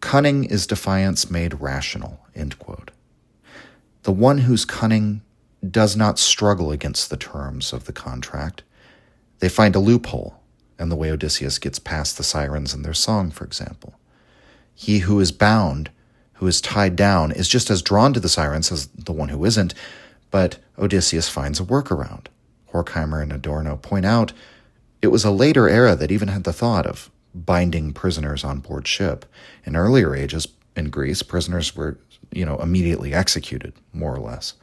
"Cunning is defiance made rational," end quote. The one whose cunning does not struggle against the terms of the contract. They find a loophole, and the way Odysseus gets past the sirens in their song, for example. He who is bound, who is tied down, is just as drawn to the sirens as the one who isn't, but Odysseus finds a workaround. Horkheimer and Adorno point out it was a later era that even had the thought of binding prisoners on board ship. In earlier ages in Greece, prisoners were, immediately executed, more or less.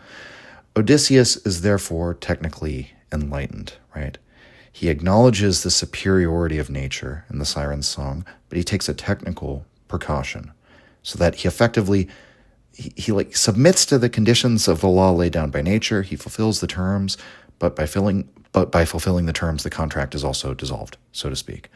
Odysseus is therefore technically enlightened, right? He acknowledges the superiority of nature in the siren's song, but he takes a technical precaution so that he effectively he submits to the conditions of the law laid down by nature. He fulfills the terms, but by fulfilling the terms, the contract is also dissolved, so to speak.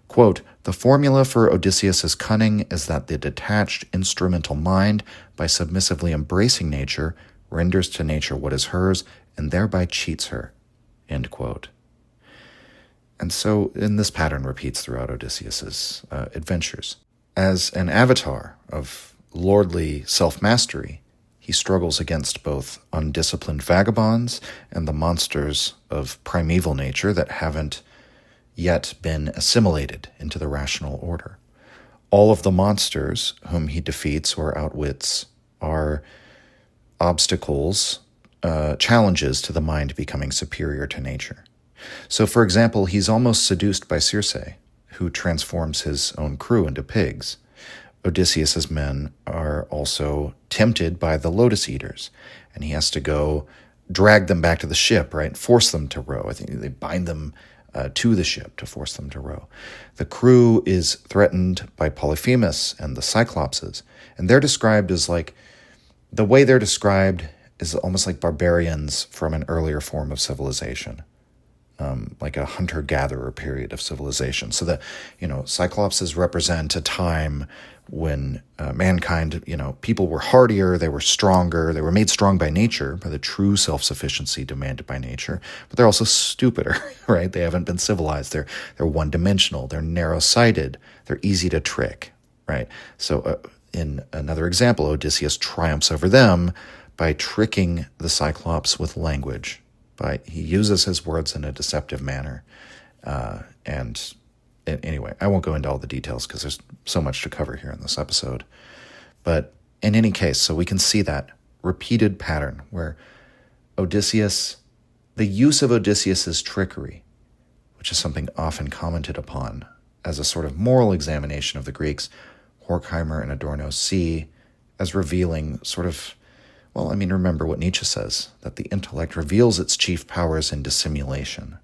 Quote, "The formula for Odysseus's cunning is that the detached instrumental mind, by submissively embracing nature, renders to nature what is hers, and thereby cheats her." End quote. And so, this pattern repeats throughout Odysseus's adventures. As an avatar of lordly self-mastery, he struggles against both undisciplined vagabonds and the monsters of primeval nature that haven't yet been assimilated into the rational order. All of the monsters whom he defeats or outwits are obstacles, challenges to the mind becoming superior to nature. So, for example, he's almost seduced by Circe, who transforms his own crew into pigs. Odysseus's men are also tempted by the lotus eaters, and he has to go drag them back to the ship, right? Force them to row. I think they bind them to the ship to force them to row. The crew is threatened by Polyphemus and the Cyclopses, and they're described as the way they're described is almost like barbarians from an earlier form of civilization. Like a hunter-gatherer period of civilization. So that, Cyclopses represent a time when mankind, people were hardier, they were stronger, they were made strong by nature, by the true self-sufficiency demanded by nature, but they're also stupider, right? They haven't been civilized. They're one-dimensional, they're narrow-sighted, they're easy to trick, right? So in another example, Odysseus triumphs over them by tricking the Cyclops with language. He uses his words in a deceptive manner. And anyway, I won't go into all the details because there's so much to cover here in this episode. But in any case, so we can see that repeated pattern where the use of Odysseus's trickery, which is something often commented upon as a sort of moral examination of the Greeks, Horkheimer and Adorno see as revealing sort of, remember what Nietzsche says, that the intellect reveals its chief powers in dissimulation,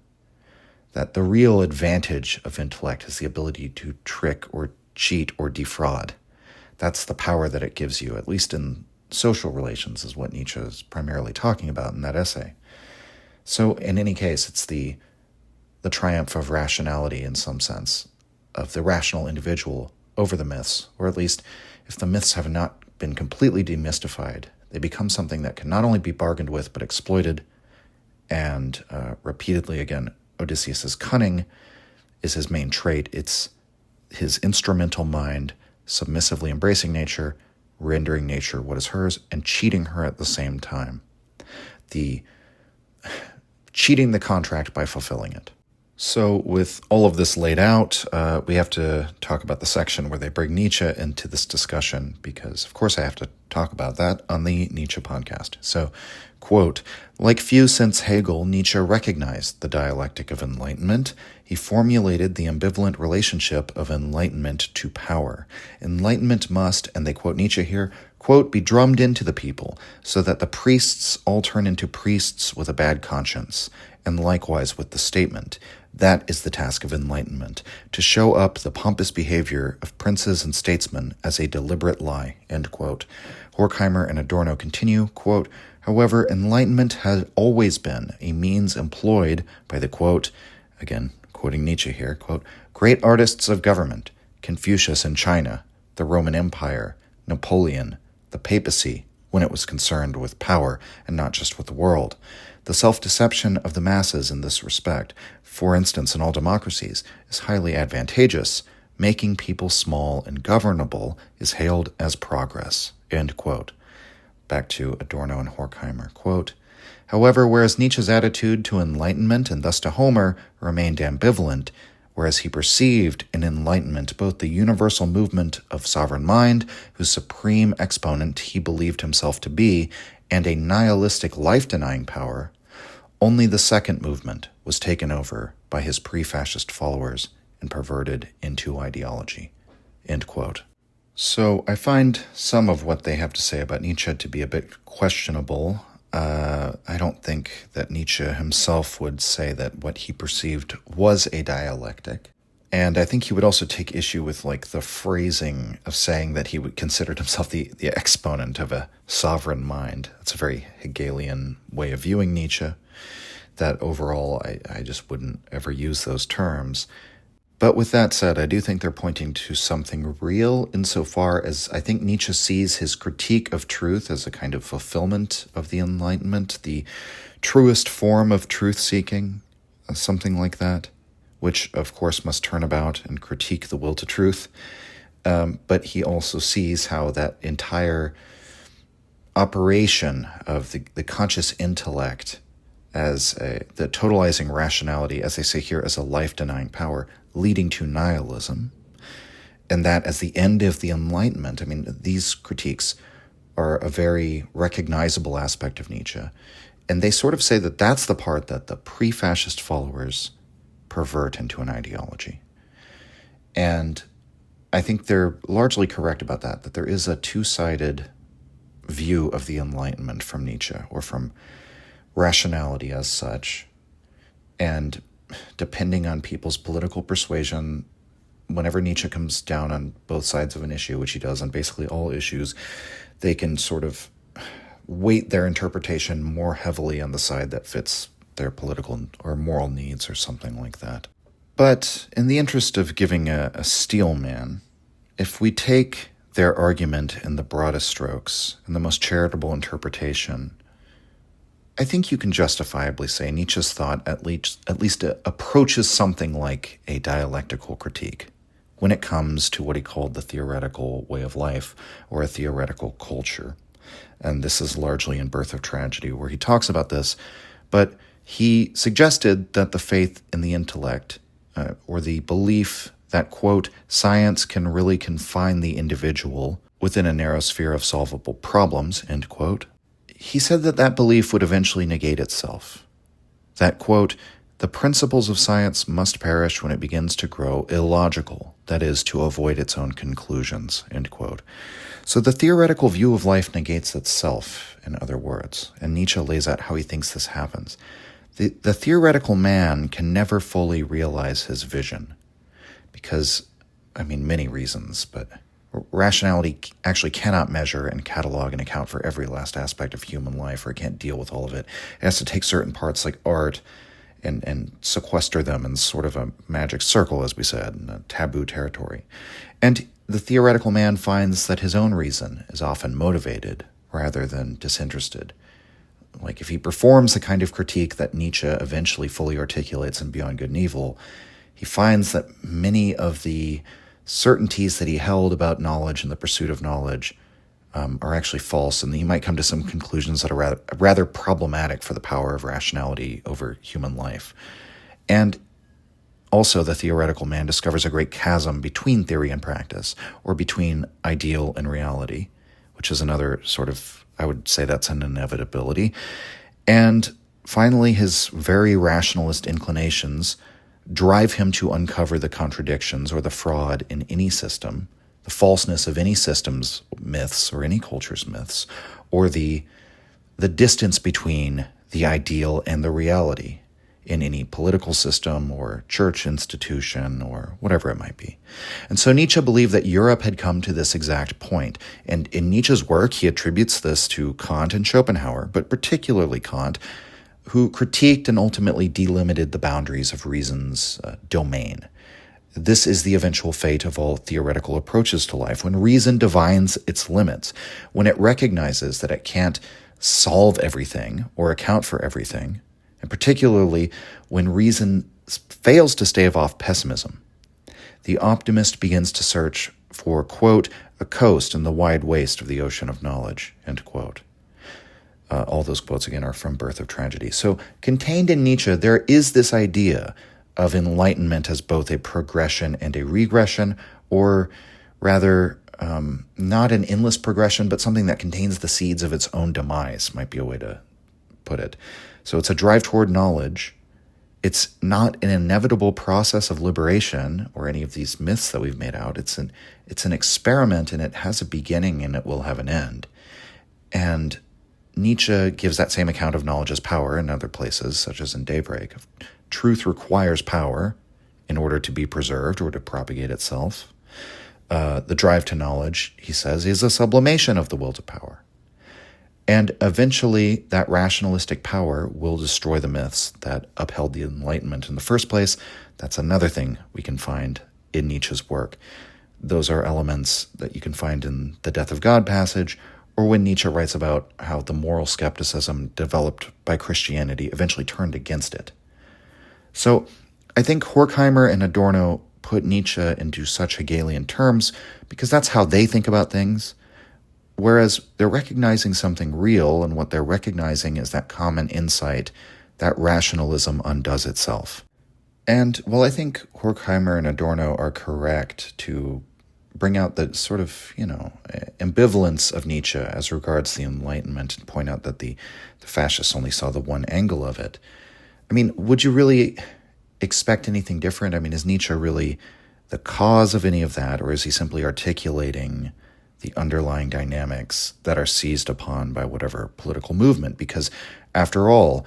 that the real advantage of intellect is the ability to trick or cheat or defraud. That's the power that it gives you, at least in social relations, is what Nietzsche is primarily talking about in that essay. So in any case, it's the triumph of rationality in some sense, of the rational individual over the myths, or at least if the myths have not been completely demystified. They become something that can not only be bargained with, but exploited. And repeatedly, again, Odysseus's cunning is his main trait. It's his instrumental mind, submissively embracing nature, rendering nature what is hers, and cheating her at the same time. Cheating the contract by fulfilling it. So with all of this laid out, we have to talk about the section where they bring Nietzsche into this discussion, because, of course, I have to talk about that on the Nietzsche podcast. So, quote, like few since Hegel, Nietzsche recognized the dialectic of enlightenment. He formulated the ambivalent relationship of enlightenment to power. Enlightenment must, and they quote Nietzsche here, quote, be drummed into the people so that the priests all turn into priests with a bad conscience, and likewise with the statement. That is the task of enlightenment, to show up the pompous behavior of princes and statesmen as a deliberate lie, end quote. Horkheimer and Adorno continue, quote, however, enlightenment has always been a means employed by the, quote, again, quoting Nietzsche here, quote, great artists of government, Confucius in China, the Roman Empire, Napoleon, the papacy, when it was concerned with power and not just with the world. The self-deception of the masses in this respect, for instance in all democracies, is highly advantageous. Making people small and governable is hailed as progress, end quote. Back to Adorno and Horkheimer, quote, however, whereas Nietzsche's attitude to enlightenment and thus to Homer remained ambivalent, whereas he perceived in enlightenment both the universal movement of sovereign mind, whose supreme exponent he believed himself to be, and a nihilistic life-denying power, only the second movement was taken over by his pre-fascist followers and perverted into ideology, end quote. So I find some of what they have to say about Nietzsche to be a bit questionable. I don't think that Nietzsche himself would say that what he perceived was a dialectic. And I think he would also take issue with the phrasing of saying that he would consider himself the exponent of a sovereign mind. That's a very Hegelian way of viewing Nietzsche, that overall I just wouldn't ever use those terms. But with that said, I do think they're pointing to something real insofar as I think Nietzsche sees his critique of truth as a kind of fulfillment of the Enlightenment, the truest form of truth-seeking, something like that, which, of course, must turn about and critique the will to truth. But he also sees how that entire operation of the conscious intellect as the totalizing rationality, as they say here, as a life-denying power, leading to nihilism, and that as the end of the Enlightenment. I mean, these critiques are a very recognizable aspect of Nietzsche, and they sort of say that that's the part that the pre-fascist followers pervert into an ideology. And I think they're largely correct about that there is a two-sided view of the Enlightenment from Nietzsche, or from rationality as such. And depending on people's political persuasion, whenever Nietzsche comes down on both sides of an issue, which he does on basically all issues, they can sort of weight their interpretation more heavily on the side that fits their political or moral needs or something like that. But in the interest of giving a steel man, if we take their argument in the broadest strokes and the most charitable interpretation, I think you can justifiably say Nietzsche's thought at least approaches something like a dialectical critique when it comes to what he called the theoretical way of life, or a theoretical culture. And this is largely in Birth of Tragedy, where he talks about this, but he suggested that the faith in the intellect, or the belief that, quote, science can really confine the individual within a narrow sphere of solvable problems, end quote, he said that belief would eventually negate itself. That, quote, the principles of science must perish when it begins to grow illogical, that is, to avoid its own conclusions, end quote. So the theoretical view of life negates itself, in other words, and Nietzsche lays out how he thinks this happens. The theoretical man can never fully realize his vision because, many reasons, but rationality actually cannot measure and catalog and account for every last aspect of human life, or it can't deal with all of it. It has to take certain parts like art and sequester them in sort of a magic circle, as we said, in a taboo territory. And the theoretical man finds that his own reason is often motivated rather than disinterested. Like if he performs the kind of critique that Nietzsche eventually fully articulates in Beyond Good and Evil, he finds that many of the certainties that he held about knowledge and the pursuit of knowledge are actually false, and he might come to some conclusions that are rather problematic for the power of rationality over human life. And also, the theoretical man discovers a great chasm between theory and practice, or between ideal and reality, which is another sort of, I would say that's an inevitability. And finally, his very rationalist inclinations drive him to uncover the contradictions or the fraud in any system, the falseness of any system's myths or any culture's myths, or the distance between the ideal and the reality in any political system or church institution or whatever it might be. And so Nietzsche believed that Europe had come to this exact point. And in Nietzsche's work, he attributes this to Kant and Schopenhauer, but particularly Kant, who critiqued and ultimately delimited the boundaries of reason's domain. This is the eventual fate of all theoretical approaches to life, when reason divines its limits, when it recognizes that it can't solve everything or account for everything, and particularly when reason fails to stave off pessimism. The optimist begins to search for, quote, a coast in the wide waste of the ocean of knowledge, end quote. All those quotes, again, are from Birth of Tragedy. So contained in Nietzsche, there is this idea of enlightenment as both a progression and a regression, or rather, not an endless progression, but something that contains the seeds of its own demise, might be a way to put it. So it's a drive toward knowledge. It's not an inevitable process of liberation or any of these myths that we've made out. It's an experiment, and it has a beginning and it will have an end. And Nietzsche gives that same account of knowledge as power in other places, such as in Daybreak. Truth requires power in order to be preserved or to propagate itself. The drive to knowledge, he says, is a sublimation of the will to power. And eventually, that rationalistic power will destroy the myths that upheld the Enlightenment in the first place. That's another thing we can find in Nietzsche's work. Those are elements that you can find in the Death of God passage, or when Nietzsche writes about how the moral skepticism developed by Christianity eventually turned against it. So I think Horkheimer and Adorno put Nietzsche into such Hegelian terms because that's how they think about things, whereas they're recognizing something real, and what they're recognizing is that common insight that rationalism undoes itself. And while I think Horkheimer and Adorno are correct to bring out the sort of, ambivalence of Nietzsche as regards the Enlightenment and point out that the fascists only saw the one angle of it, I mean, would you really expect anything different? I mean, is Nietzsche really the cause of any of that, or is he simply articulating the underlying dynamics that are seized upon by whatever political movement? Because after all,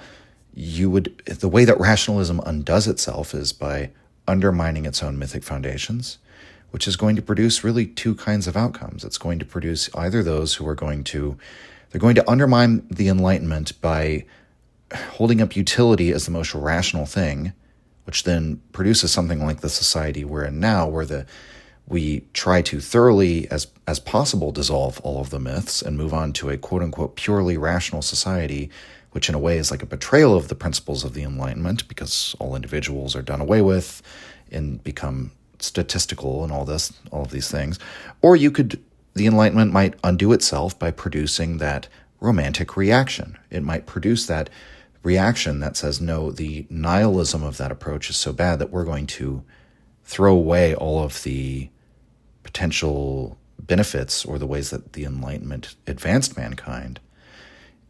the way that rationalism undoes itself is by undermining its own mythic foundations, which is going to produce really two kinds of outcomes. It's going to produce either those who are going to undermine the Enlightenment by holding up utility as the most rational thing, which then produces something like the society we're in now, where we try to thoroughly as possible dissolve all of the myths and move on to a quote-unquote purely rational society, which in a way is like a betrayal of the principles of the Enlightenment, because all individuals are done away with and become statistical and all of these things. Or the Enlightenment might undo itself by producing that romantic reaction. It might produce that reaction that says, no, the nihilism of that approach is so bad that we're going to throw away all of the potential benefits or the ways that the Enlightenment advanced mankind,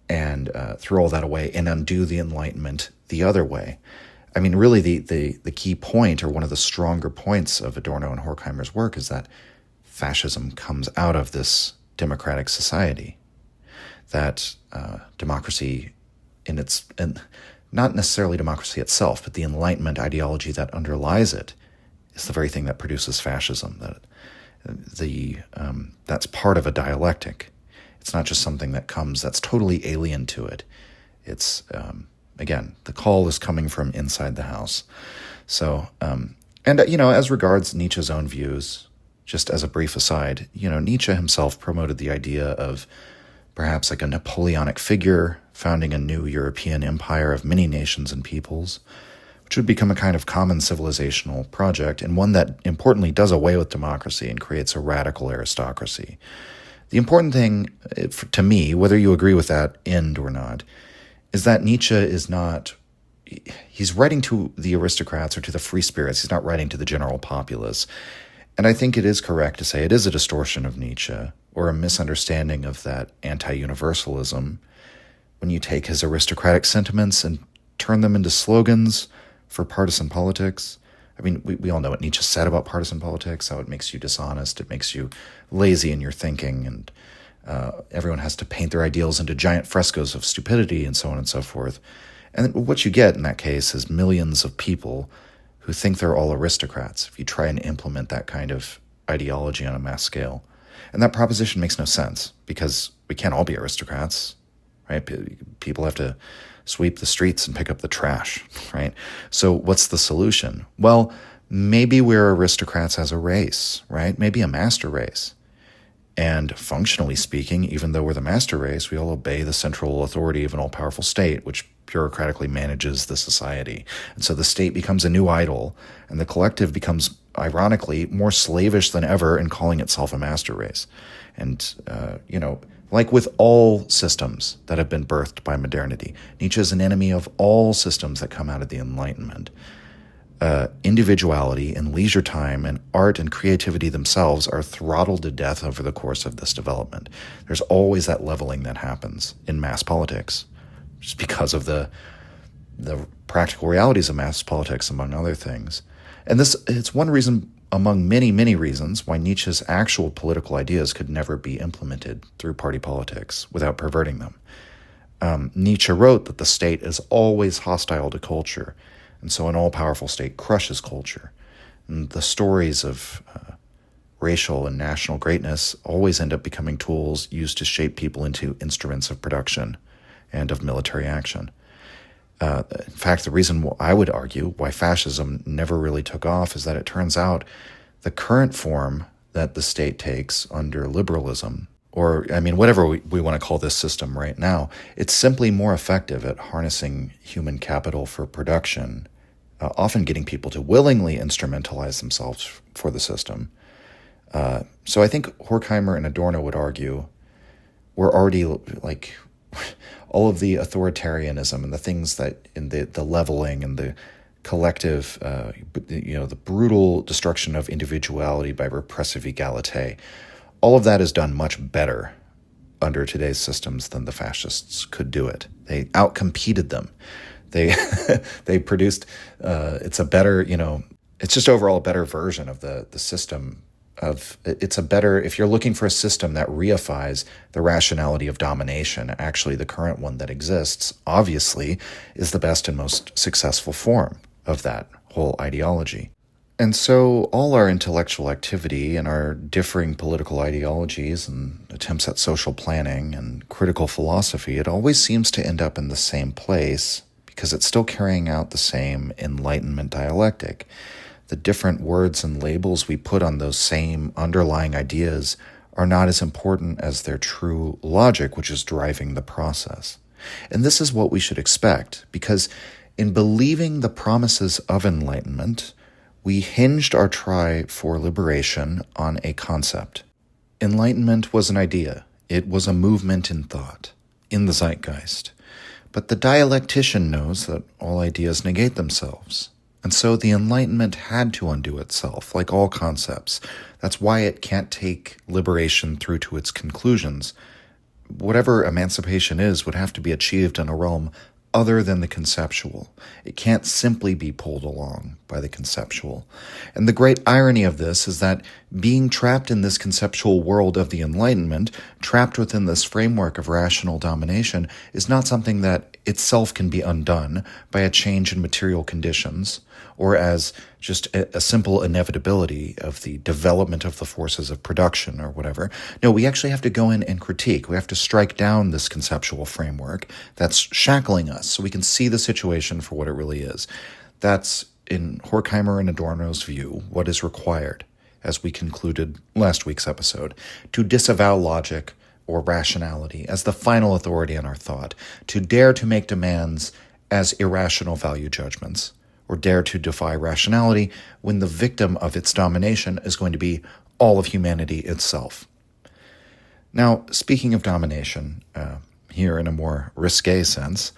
and throw all that away and undo the Enlightenment the other way. I mean, really, the key point, or one of the stronger points of Adorno and Horkheimer's work, is that fascism comes out of this democratic society. That democracy and not necessarily democracy itself, but the Enlightenment ideology that underlies it is the very thing that produces fascism. That's part of a dialectic. It's not just something that comes that's totally alien to it. It's again, the call is coming from inside the house. So, as regards Nietzsche's own views, just as a brief aside, Nietzsche himself promoted the idea of perhaps like a Napoleonic figure founding a new European empire of many nations and peoples, which would become a kind of common civilizational project, and one that importantly does away with democracy and creates a radical aristocracy. The important thing to me, whether you agree with that end or not, is that Nietzsche is not, he's writing to the aristocrats or to the free spirits. He's not writing to the general populace. And I think it is correct to say it is a distortion of Nietzsche or a misunderstanding of that anti-universalism when you take his aristocratic sentiments and turn them into slogans for partisan politics. I mean, we all know what Nietzsche said about partisan politics, how it makes you dishonest, it makes you lazy in your thinking, and everyone has to paint their ideals into giant frescoes of stupidity and so on and so forth. And what you get in that case is millions of people who think they're all aristocrats if you try and implement that kind of ideology on a mass scale. And that proposition makes no sense because we can't all be aristocrats, right? People have to sweep the streets and pick up the trash, right? So what's the solution? Well, maybe we're aristocrats as a race, right? Maybe a master race. And functionally speaking, even though we're the master race, we all obey the central authority of an all-powerful state, which bureaucratically manages the society. And so the state becomes a new idol, and the collective becomes, ironically, more slavish than ever in calling itself a master race. And, like with all systems that have been birthed by modernity, Nietzsche is an enemy of all systems that come out of the Enlightenment. Individuality and leisure time and art and creativity themselves are throttled to death over the course of this development. There's always that leveling that happens in mass politics, just because of the practical realities of mass politics, among other things. And it's one reason among many, many reasons why Nietzsche's actual political ideas could never be implemented through party politics without perverting them. Nietzsche wrote that the state is always hostile to culture, and so an all-powerful state crushes culture. And the stories of racial and national greatness always end up becoming tools used to shape people into instruments of production and of military action. In fact, the reason I would argue why fascism never really took off is that it turns out the current form that the state takes under liberalism, or, whatever we want to call this system right now, it's simply more effective at harnessing human capital for production, often getting people to willingly instrumentalize themselves for the system. So I think Horkheimer and Adorno would argue we're already all of the authoritarianism and the things that in the leveling and the collective, the brutal destruction of individuality by repressive egalite, all of that is done much better under today's systems than the fascists could do it. They outcompeted them. They produced, it's a better, it's just overall a better version of the system. If you're looking for a system that reifies the rationality of domination, actually the current one that exists, obviously, is the best and most successful form of that whole ideology. And so all our intellectual activity and our differing political ideologies and attempts at social planning and critical philosophy, it always seems to end up in the same place because it's still carrying out the same Enlightenment dialectic. The different words and labels we put on those same underlying ideas are not as important as their true logic, which is driving the process. And this is what we should expect, because in believing the promises of enlightenment, we hinged our try for liberation on a concept. Enlightenment was an idea. It was a movement in thought, in the zeitgeist. But the dialectician knows that all ideas negate themselves. And so the Enlightenment had to undo itself, like all concepts. That's why it can't take liberation through to its conclusions. Whatever emancipation is would have to be achieved in a realm other than the conceptual. It can't simply be pulled along by the conceptual. And the great irony of this is that being trapped in this conceptual world of the Enlightenment, trapped within this framework of rational domination, is not something that itself can be undone by a change in material conditions, or as just a simple inevitability of the development of the forces of production or whatever. No, we actually have to go in and critique. We have to strike down this conceptual framework that's shackling us so we can see the situation for what it really is. That's, in Horkheimer and Adorno's view, what is required. as we concluded last week's episode, to disavow logic or rationality as the final authority on our thought, to dare to make demands as irrational value judgments, or dare to defy rationality when the victim of its domination is going to be all of humanity itself. Now, speaking of domination, here in a more risque sense,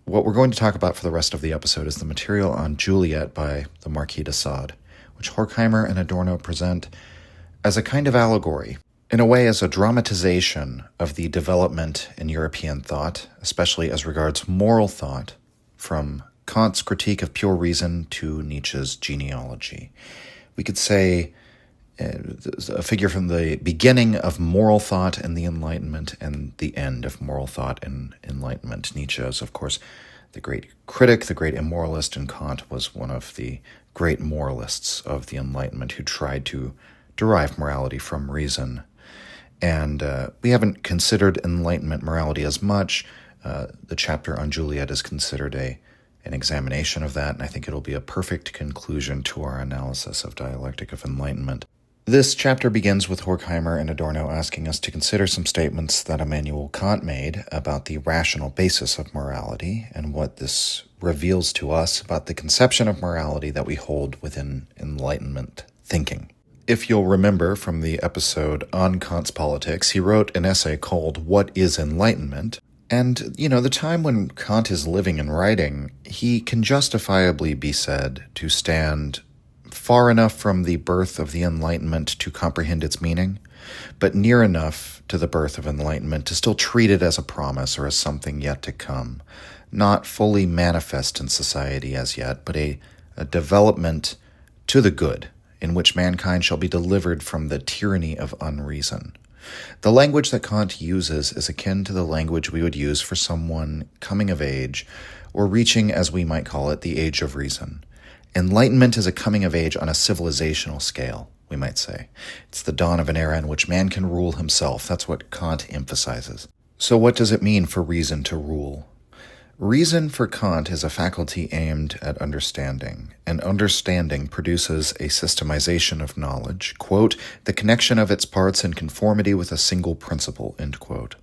what we're going to talk about for the rest of the episode is the material on Juliette by the Marquis de Sade, which Horkheimer and Adorno present as a kind of allegory, in a way as a dramatization of the development in European thought, especially as regards moral thought, from Kant's critique of pure reason to Nietzsche's genealogy. We could say a figure from the beginning of moral thought and the Enlightenment and the end of moral thought and Enlightenment. Nietzsche is, of course, the great critic, the great immoralist, and Kant was one of the great moralists of the Enlightenment who tried to derive morality from reason. And we haven't considered Enlightenment morality as much. The chapter on Juliette is considered an examination of that, and I think it'll be a perfect conclusion to our analysis of dialectic of enlightenment. This chapter begins with Horkheimer and Adorno asking us to consider some statements that Immanuel Kant made about the rational basis of morality and what this reveals to us about the conception of morality that we hold within Enlightenment thinking. If you'll remember from the episode on Kant's politics, he wrote an essay called What is Enlightenment? And, the time when Kant is living and writing, he can justifiably be said to stand far enough from the birth of the Enlightenment to comprehend its meaning, but near enough to the birth of Enlightenment to still treat it as a promise or as something yet to come, not fully manifest in society as yet, but a development to the good, in which mankind shall be delivered from the tyranny of unreason. The language that Kant uses is akin to the language we would use for someone coming of age, or reaching, as we might call it, the age of reason. Enlightenment is a coming of age on a civilizational scale, we might say. It's the dawn of an era in which man can rule himself. That's what Kant emphasizes. So what does it mean for reason to rule? Reason for Kant is a faculty aimed at understanding, and understanding produces a systemization of knowledge, quote, the connection of its parts in conformity with a single principle, end quote.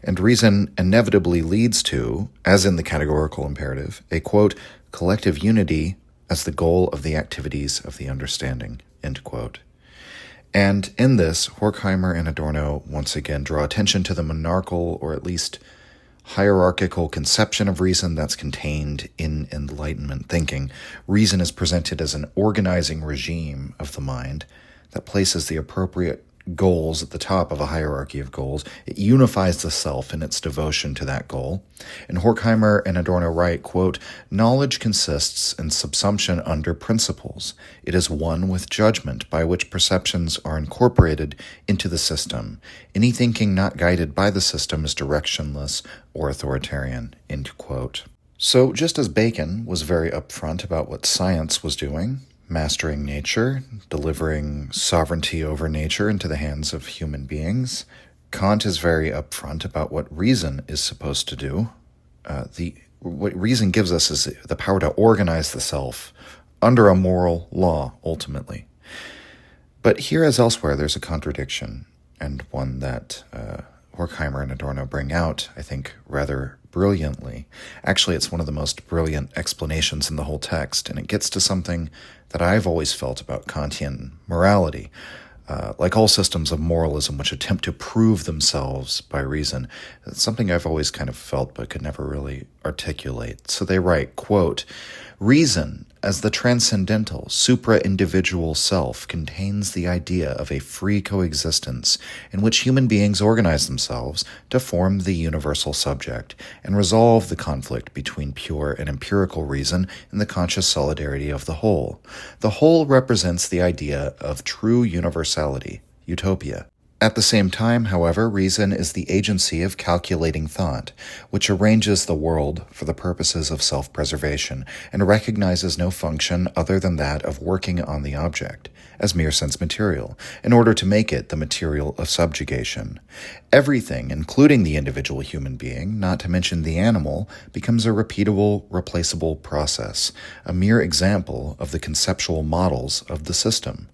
And reason inevitably leads to, as in the categorical imperative, a, quote, collective unity as the goal of the activities of the understanding, end quote. And in this, Horkheimer and Adorno once again draw attention to the monarchical, or at least hierarchical conception of reason that's contained in Enlightenment thinking. Reason is presented as an organizing regime of the mind that places the appropriate goals at the top of a hierarchy of goals. It unifies the self in its devotion to that goal. And Horkheimer and Adorno write, quote, knowledge consists in subsumption under principles. It is one with judgment by which perceptions are incorporated into the system. Any thinking not guided by the system is directionless or authoritarian, end quote. So just as Bacon was very upfront about what science was doing, mastering nature, delivering sovereignty over nature into the hands of human beings, Kant is very upfront about what reason is supposed to do. What reason gives us is the power to organize the self under a moral law, ultimately. But here as elsewhere, there's a contradiction, and one that Horkheimer and Adorno bring out, I think, rather brilliantly. Actually, it's one of the most brilliant explanations in the whole text, and it gets to something that I've always felt about Kantian morality. Like all systems of moralism which attempt to prove themselves by reason, it's something I've always kind of felt but could never really articulate. So they write, quote, reason, as the transcendental, supra-individual self, contains the idea of a free coexistence in which human beings organize themselves to form the universal subject and resolve the conflict between pure and empirical reason in the conscious solidarity of the whole. The whole represents the idea of true universality, utopia. At the same time, however, reason is the agency of calculating thought, which arranges the world for the purposes of self-preservation and recognizes no function other than that of working on the object, as mere sense material, in order to make it the material of subjugation. Everything, including the individual human being, not to mention the animal, becomes a repeatable, replaceable process, a mere example of the conceptual models of the system.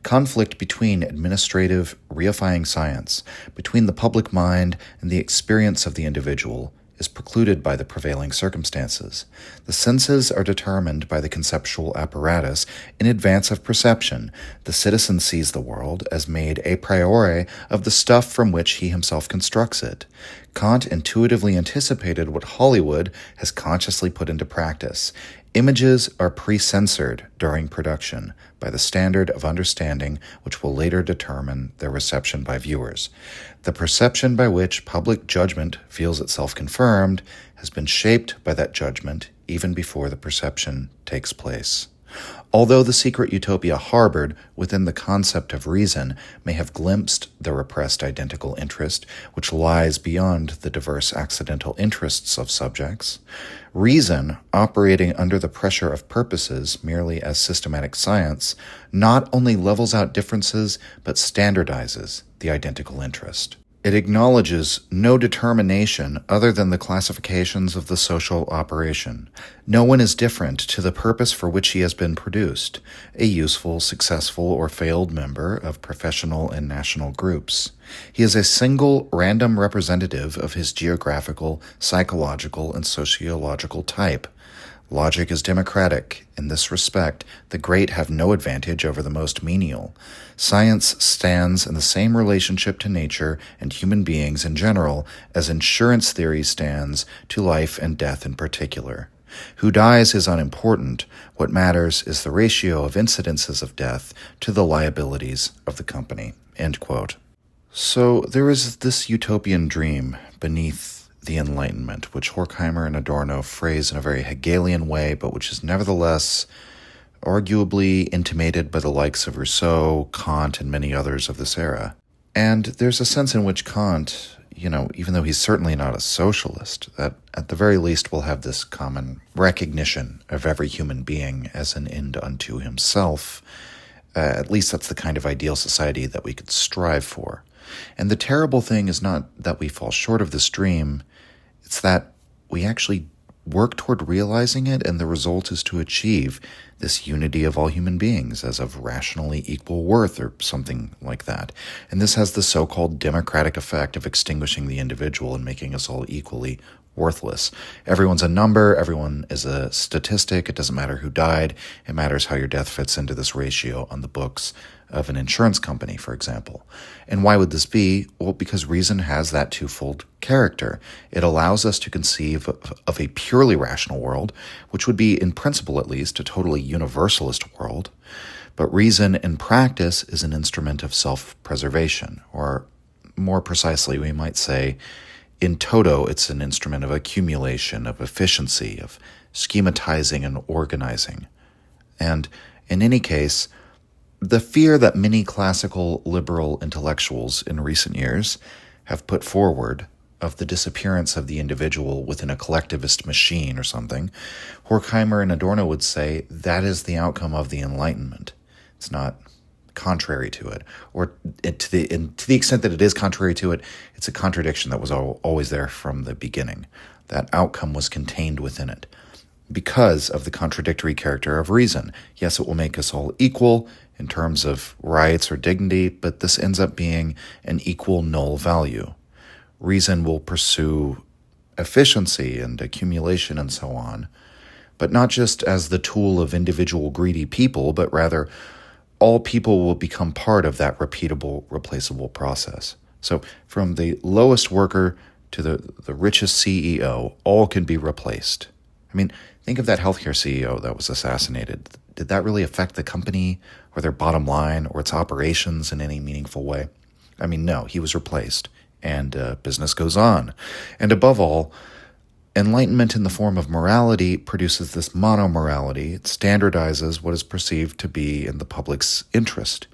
Conflict between administrative, reifying science, between the public mind and the experience of the individual, is precluded by the prevailing circumstances. The senses are determined by the conceptual apparatus in advance of perception. The citizen sees the world as made a priori of the stuff from which he himself constructs it. Kant intuitively anticipated what Hollywood has consciously put into practice. Images are pre-censored during production by the standard of understanding which will later determine their reception by viewers. The perception by which public judgment feels itself confirmed has been shaped by that judgment even before the perception takes place. Although the secret utopia harbored within the concept of reason may have glimpsed the repressed identical interest which lies beyond the diverse accidental interests of subjects, reason, operating under the pressure of purposes merely as systematic science, not only levels out differences but standardizes the identical interest. It acknowledges no determination other than the classifications of the social operation. No one is different to the purpose for which he has been produced, a useful, successful, or failed member of professional and national groups. He is a single, random representative of his geographical, psychological, and sociological type. Logic is democratic. In this respect, the great have no advantage over the most menial. Science stands in the same relationship to nature and human beings in general as insurance theory stands to life and death in particular. Who dies is unimportant. What matters is the ratio of incidences of death to the liabilities of the company." End quote. So there is this utopian dream beneath the Enlightenment, which Horkheimer and Adorno phrase in a very Hegelian way, but which is nevertheless arguably intimated by the likes of Rousseau, Kant, and many others of this era. And there's a sense in which Kant, even though he's certainly not a socialist, that at the very least will have this common recognition of every human being as an end unto himself. At least that's the kind of ideal society that we could strive for. And the terrible thing is not that we fall short of this dream, it's that we actually work toward realizing it, and the result is to achieve this unity of all human beings as of rationally equal worth or something like that. And this has the so-called democratic effect of extinguishing the individual and making us all equally worthless. Everyone's a number, everyone is a statistic, it doesn't matter who died, it matters how your death fits into this ratio on the books of an insurance company, for example. And why would this be? Well, because reason has that twofold character. It allows us to conceive of a purely rational world, which would be, in principle at least, a totally universalist world. But reason in practice is an instrument of self-preservation, or more precisely, we might say, in toto, it's an instrument of accumulation, of efficiency, of schematizing and organizing. And in any case, the fear that many classical liberal intellectuals in recent years have put forward of the disappearance of the individual within a collectivist machine or something, Horkheimer and Adorno would say that is the outcome of the Enlightenment. It's not contrary to it, or to the extent that it is contrary to it, it's a contradiction that was always there from the beginning. That outcome was contained within it because of the contradictory character of reason. Yes, it will make us all equal in terms of rights or dignity, but this ends up being an equal null value. Reason will pursue efficiency and accumulation and so on, but not just as the tool of individual greedy people, but rather all people will become part of that repeatable, replaceable process. So from the lowest worker to the richest CEO, all can be replaced. I mean, think of that healthcare CEO that was assassinated. Did that really affect the company or their bottom line or its operations in any meaningful way? I mean, no, he was replaced, and business goes on. And above all, enlightenment in the form of morality produces this monomorality. It standardizes what is perceived to be in the public's interest.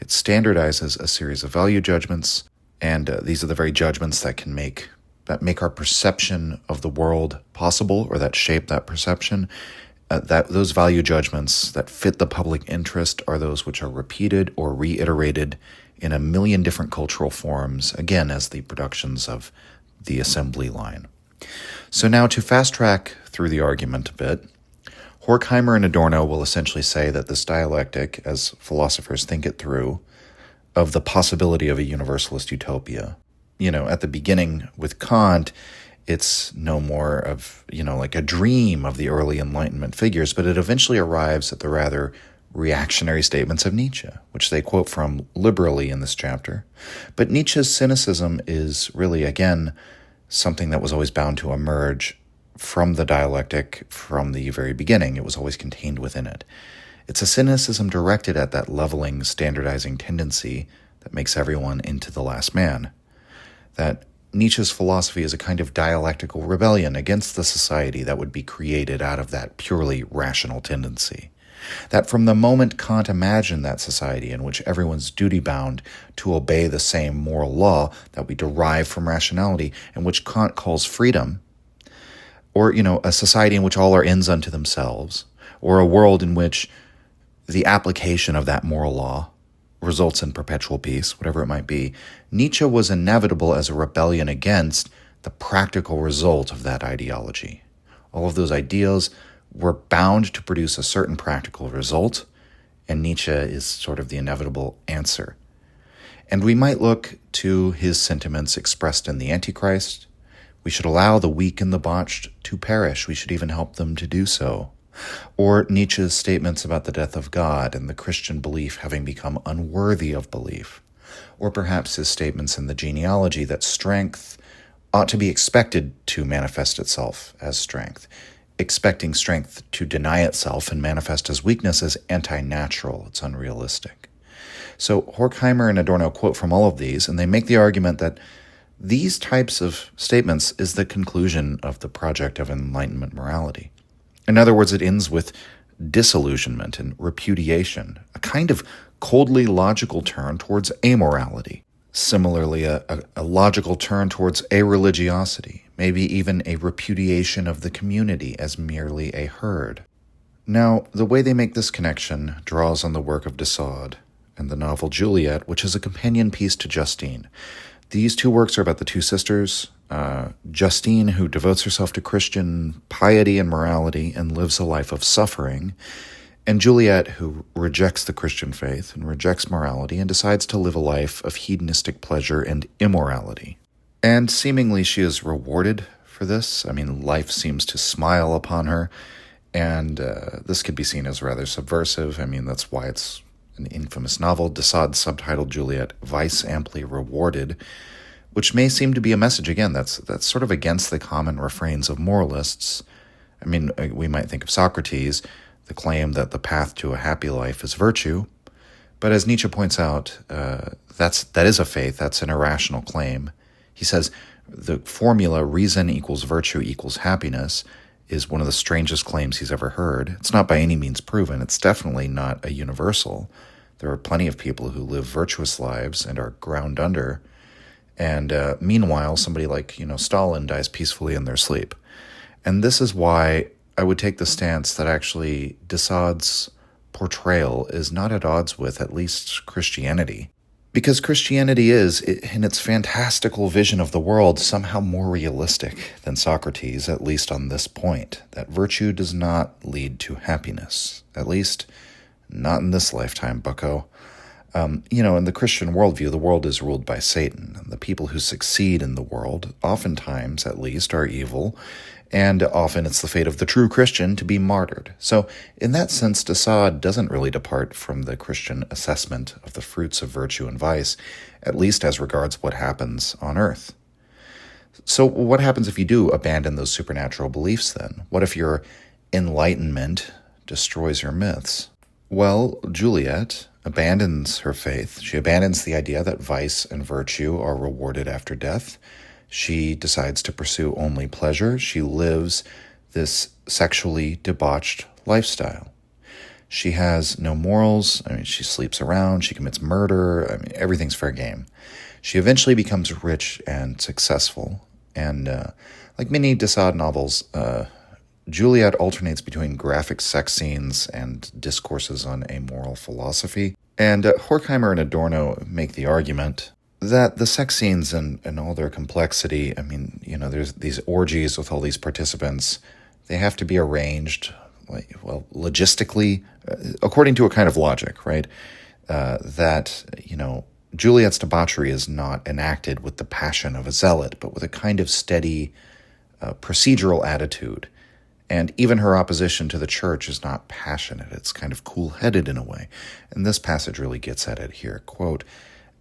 It standardizes a series of value judgments, and these are the very judgments that make our perception of the world possible, or that shape that perception. That those value judgments that fit the public interest are those which are repeated or reiterated in a million different cultural forms, again, as the productions of the assembly line. So now, to fast track through the argument a bit, Horkheimer and Adorno will essentially say that this dialectic, as philosophers think it through, of the possibility of a universalist utopia. At the beginning with Kant, it's no more of, like a dream of the early Enlightenment figures, but it eventually arrives at the rather reactionary statements of Nietzsche, which they quote from liberally in this chapter. But Nietzsche's cynicism is really, again, something that was always bound to emerge from the dialectic from the very beginning. It was always contained within it. It's a cynicism directed at that leveling, standardizing tendency that makes everyone into the last man. That Nietzsche's philosophy is a kind of dialectical rebellion against the society that would be created out of that purely rational tendency. That from the moment Kant imagined that society in which everyone's duty-bound to obey the same moral law that we derive from rationality, and which Kant calls freedom, or, a society in which all are ends unto themselves, or a world in which the application of that moral law results in perpetual peace, whatever it might be, Nietzsche was inevitable as a rebellion against the practical result of that ideology. All of those ideals were bound to produce a certain practical result, and Nietzsche is sort of the inevitable answer. And we might look to his sentiments expressed in the Antichrist. We should allow the weak and the botched to perish. We should even help them to do so. Or Nietzsche's statements about the death of God and the Christian belief having become unworthy of belief. Or perhaps his statements in the genealogy that strength ought to be expected to manifest itself as strength. Expecting strength to deny itself and manifest as weakness is anti-natural. It's unrealistic. So Horkheimer and Adorno quote from all of these, and they make the argument that these types of statements is the conclusion of the project of Enlightenment morality. In other words, it ends with disillusionment and repudiation, a kind of coldly logical turn towards amorality. Similarly, a logical turn towards areligiosity, maybe even a repudiation of the community as merely a herd. Now, the way they make this connection draws on the work of de Sade and the novel Juliette, which is a companion piece to Justine. These two works are about the two sisters, Justine, who devotes herself to Christian piety and morality and lives a life of suffering, and Juliette, who rejects the Christian faith and rejects morality and decides to live a life of hedonistic pleasure and immorality. And seemingly she is rewarded for this. Life seems to smile upon her, and this could be seen as rather subversive. That's why it's an infamous novel. De Sade subtitled Juliette "Vice Amply Rewarded," which may seem to be a message, again, that's sort of against the common refrains of moralists. We might think of Socrates, the claim that the path to a happy life is virtue. But as Nietzsche points out, that is a faith, that's an irrational claim. He says the formula reason equals virtue equals happiness is one of the strangest claims he's ever heard. It's not by any means proven. It's definitely not a universal. There are plenty of people who live virtuous lives and are ground under. And meanwhile, somebody like, Stalin dies peacefully in their sleep. And this is why I would take the stance that actually de Sade's portrayal is not at odds with at least Christianity. Because Christianity is, in its fantastical vision of the world, somehow more realistic than Socrates, at least on this point, that virtue does not lead to happiness. At least, not in this lifetime, bucko. In the Christian worldview, the world is ruled by Satan, and the people who succeed in the world, oftentimes at least, are evil, and often it's the fate of the true Christian to be martyred. So, in that sense, de Sade doesn't really depart from the Christian assessment of the fruits of virtue and vice, at least as regards what happens on earth. So, what happens if you do abandon those supernatural beliefs then? What if your enlightenment destroys your myths? Well, Juliette abandons her faith. She abandons the idea that vice and virtue are rewarded after death. She decides to pursue only pleasure. She lives this sexually debauched lifestyle. She has no morals. I mean, she sleeps around, she commits murder. I mean, everything's fair game. She eventually becomes rich and successful. And like many de Sade novels, Juliette alternates between graphic sex scenes and discourses on amoral philosophy. And Horkheimer and Adorno make the argument that the sex scenes and all their complexity, I mean, there's these orgies with all these participants, they have to be arranged, logistically, according to a kind of logic, right? That, Juliette's debauchery is not enacted with the passion of a zealot, but with a kind of steady, procedural attitude. And even her opposition to the church is not passionate. It's kind of cool-headed in a way. And this passage really gets at it here. Quote,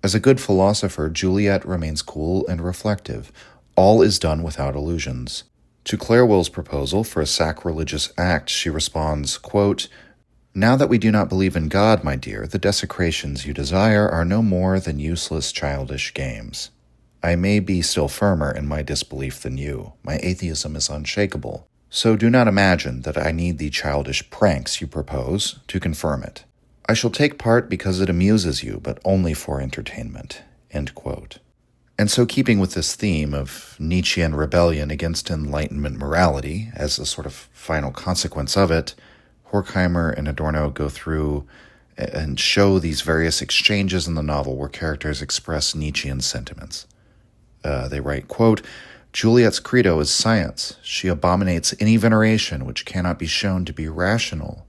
"As a good philosopher, Juliette remains cool and reflective. All is done without illusions. To Clairwell's proposal for a sacrilegious act, she responds, quote, Now that we do not believe in God, my dear, the desecrations you desire are no more than useless childish games. I may be still firmer in my disbelief than you. My atheism is unshakable. So do not imagine that I need the childish pranks you propose to confirm it. I shall take part because it amuses you, but only for entertainment." End quote. And so keeping with this theme of Nietzschean rebellion against Enlightenment morality as a sort of final consequence of it, Horkheimer and Adorno go through and show these various exchanges in the novel where characters express Nietzschean sentiments. They write, quote, "Juliette's credo is science. She abominates any veneration which cannot be shown to be rational.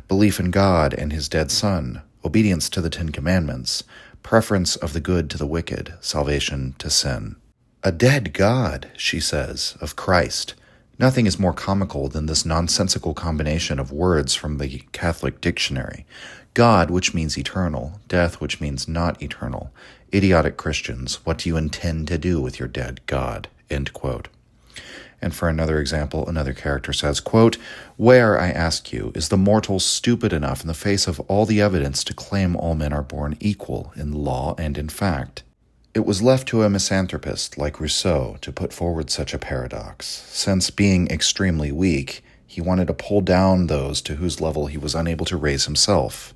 Belief in God and his dead son, obedience to the Ten Commandments, preference of the good to the wicked, salvation to sin. A dead God, she says, of Christ. Nothing is more comical than this nonsensical combination of words from the Catholic dictionary. God, which means eternal, death, which means not eternal. Idiotic Christians, what do you intend to do with your dead God?" End quote. And for another example, another character says, quote, "Where, I ask you, is the mortal stupid enough in the face of all the evidence to claim all men are born equal in law and in fact? It was left to a misanthropist like Rousseau to put forward such a paradox, since, being extremely weak, he wanted to pull down those to whose level he was unable to raise himself.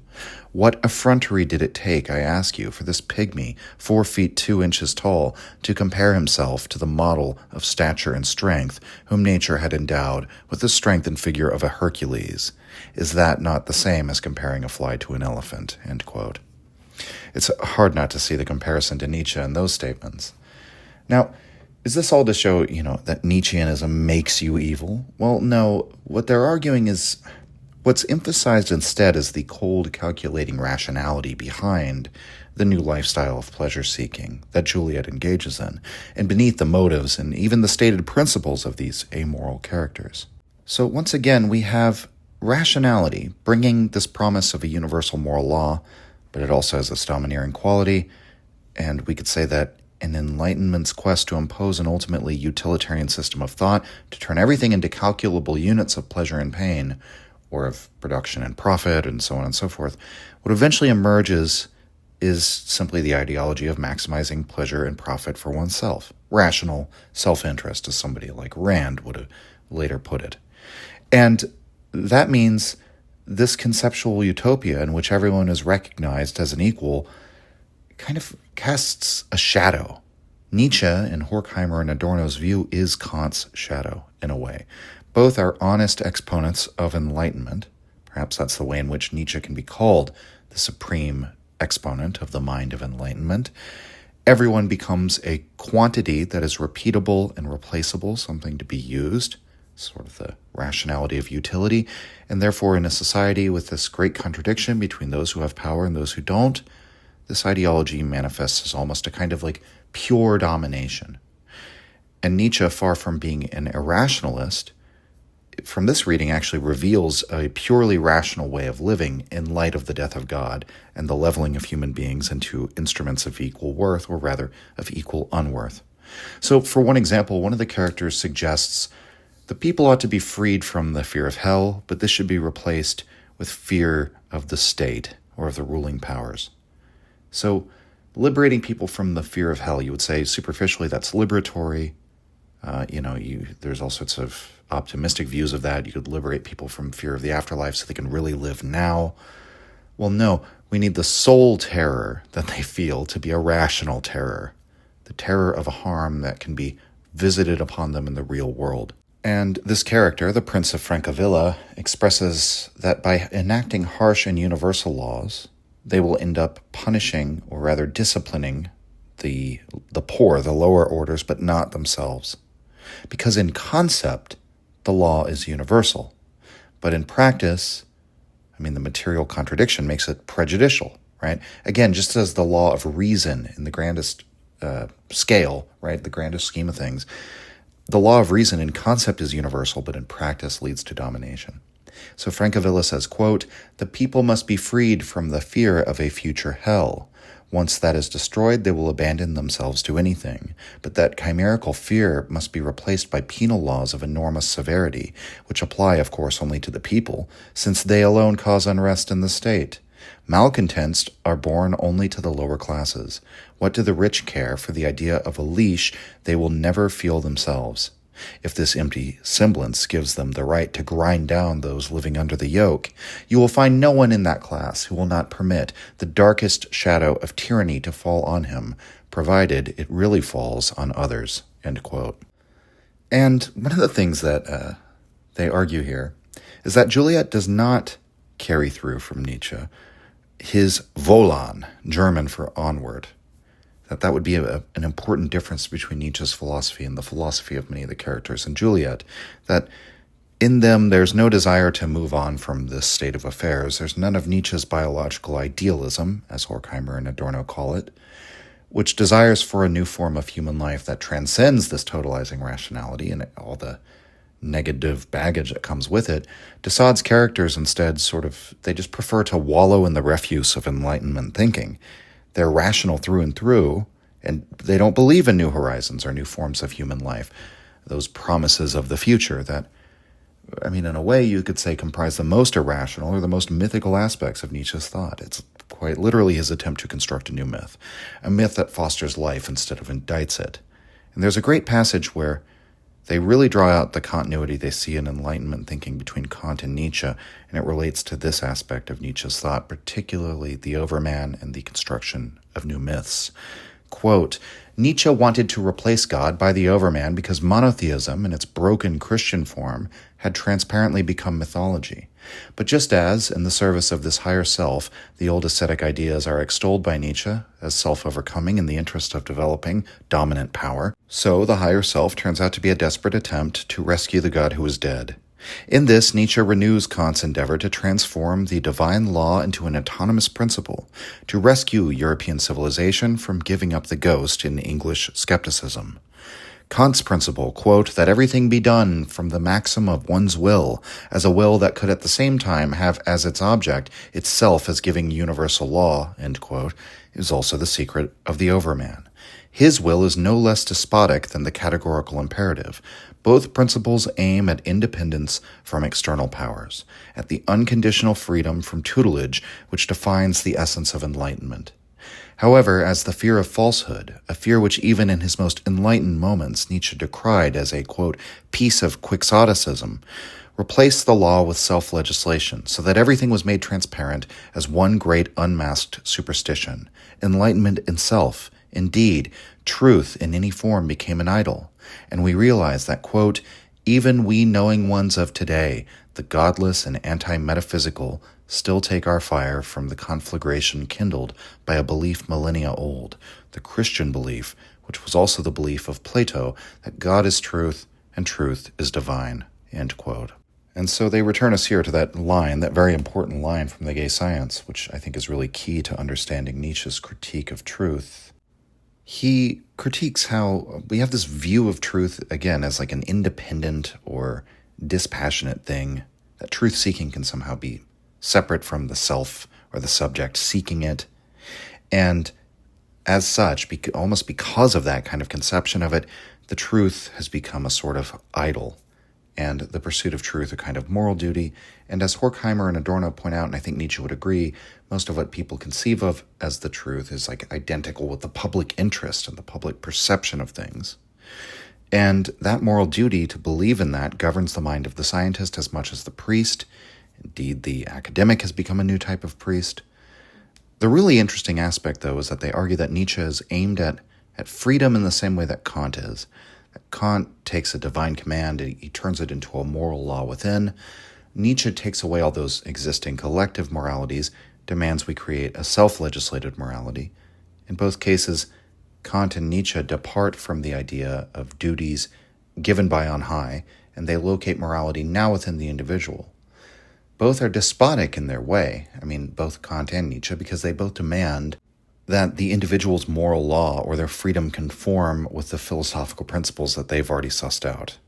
What effrontery did it take, I ask you, for this pygmy, 4 feet 2 inches tall, to compare himself to the model of stature and strength, whom nature had endowed with the strength and figure of a Hercules? Is that not the same as comparing a fly to an elephant?" End quote. It's hard not to see the comparison to Nietzsche in those statements. Now, is this all to show, that Nietzscheanism makes you evil? Well, no. What they're arguing is, what's emphasized instead is the cold, calculating rationality behind the new lifestyle of pleasure-seeking that Juliette engages in, and beneath the motives and even the stated principles of these amoral characters. So once again, we have rationality bringing this promise of a universal moral law, but it also has this domineering quality, and we could say that an Enlightenment's quest to impose an ultimately utilitarian system of thought to turn everything into calculable units of pleasure and pain, or of production and profit, and so on and so forth, what eventually emerges is simply the ideology of maximizing pleasure and profit for oneself. Rational self-interest, as somebody like Rand would have later put it. And that means this conceptual utopia in which everyone is recognized as an equal kind of casts a shadow. Nietzsche, in Horkheimer and Adorno's view, is Kant's shadow, in a way. Both are honest exponents of enlightenment. Perhaps that's the way in which Nietzsche can be called the supreme exponent of the mind of enlightenment. Everyone becomes a quantity that is repeatable and replaceable, something to be used, sort of the rationality of utility, and therefore in a society with this great contradiction between those who have power and those who don't, this ideology manifests as almost a kind of like pure domination. And Nietzsche, far from being an irrationalist, from this reading actually reveals a purely rational way of living in light of the death of God and the leveling of human beings into instruments of equal worth, or rather of equal unworth. So for one example, one of the characters suggests the people ought to be freed from the fear of hell, but this should be replaced with fear of the state or of the ruling powers. So liberating people from the fear of hell, you would say superficially that's liberatory, There's all sorts of optimistic views of that. You could liberate people from fear of the afterlife so they can really live now. Well, no, we need the soul terror that they feel to be a rational terror, the terror of a harm that can be visited upon them in the real world. And this character, the Prince of Francavilla, expresses that by enacting harsh and universal laws, they will end up punishing, or rather disciplining, the poor, the lower orders, but not themselves. Because in concept, the law is universal. But in practice, the material contradiction makes it prejudicial, right? Again, just as the law of reason in the grandest scale, right, the grandest scheme of things, the law of reason in concept is universal, but in practice leads to domination. So Francavilla says, quote, "The people must be freed from the fear of a future hell. Once that is destroyed, they will abandon themselves to anything. But that chimerical fear must be replaced by penal laws of enormous severity, which apply, of course, only to the people, since they alone cause unrest in the state. Malcontents are born only to the lower classes. What do the rich care for the idea of a leash they will never feel themselves? If this empty semblance gives them the right to grind down those living under the yoke, you will find no one in that class who will not permit the darkest shadow of tyranny to fall on him, provided it really falls on others." End quote. And one of the things that they argue here is that Juliette does not carry through from Nietzsche his Wohlan, German for onward. That would be an important difference between Nietzsche's philosophy and the philosophy of many of the characters in Juliette, that in them there's no desire to move on from this state of affairs. There's none of Nietzsche's biological idealism, as Horkheimer and Adorno call it, which desires for a new form of human life that transcends this totalizing rationality and all the negative baggage that comes with it. De Sade's characters instead they just prefer to wallow in the refuse of Enlightenment thinking. They're rational through and through, and they don't believe in new horizons or new forms of human life. Those promises of the future that, in a way you could say comprise the most irrational or the most mythical aspects of Nietzsche's thought. It's quite literally his attempt to construct a new myth, a myth that fosters life instead of indicts it. And there's a great passage where they really draw out the continuity they see in Enlightenment thinking between Kant and Nietzsche, and it relates to this aspect of Nietzsche's thought, particularly the overman and the construction of new myths. Quote, "Nietzsche wanted to replace God by the overman because monotheism, in its broken Christian form, had transparently become mythology. But just as, in the service of this higher self, the old ascetic ideas are extolled by Nietzsche as self-overcoming in the interest of developing dominant power, so the higher self turns out to be a desperate attempt to rescue the God who is dead. In this, Nietzsche renews Kant's endeavor to transform the divine law into an autonomous principle, to rescue European civilization from giving up the ghost in English skepticism. Kant's principle, quote, that everything be done from the maxim of one's will, as a will that could at the same time have as its object itself as giving universal law, end quote, is also the secret of the overman. His will is no less despotic than the categorical imperative. Both principles aim at independence from external powers, at the unconditional freedom from tutelage which defines the essence of enlightenment. However, as the fear of falsehood, a fear which even in his most enlightened moments Nietzsche decried as a, quote, piece of quixoticism, replaced the law with self-legislation so that everything was made transparent as one great unmasked superstition. Enlightenment itself, indeed, truth in any form became an idol, and we realize that, quote, even we knowing ones of today, the godless and anti-metaphysical, still take our fire from the conflagration kindled by a belief millennia old, the Christian belief, which was also the belief of Plato, that God is truth and truth is divine, end quote. And so they return us here to that line, that very important line from The Gay Science, which I think is really key to understanding Nietzsche's critique of truth. He critiques how we have this view of truth, again, as like an independent or dispassionate thing, that truth-seeking can somehow be separate from the self or the subject seeking it. And as such, almost because of that kind of conception of it, the truth has become a sort of idol, and the pursuit of truth a kind of moral duty. And as Horkheimer and Adorno point out, and I think Nietzsche would agree, most of what people conceive of as the truth is like identical with the public interest and the public perception of things. And that moral duty to believe in that governs the mind of the scientist as much as the priest. Indeed, the academic has become a new type of priest. The really interesting aspect, though, is that they argue that Nietzsche is aimed at freedom in the same way that Kant is. That Kant takes a divine command and he turns it into a moral law within. Nietzsche takes away all those existing collective moralities, demands we create a self-legislated morality. In both cases, Kant and Nietzsche depart from the idea of duties given by on high, and they locate morality now within the individual. Both are despotic in their way, both Kant and Nietzsche, because they both demand that the individual's moral law or their freedom conform with the philosophical principles that they've already sussed out.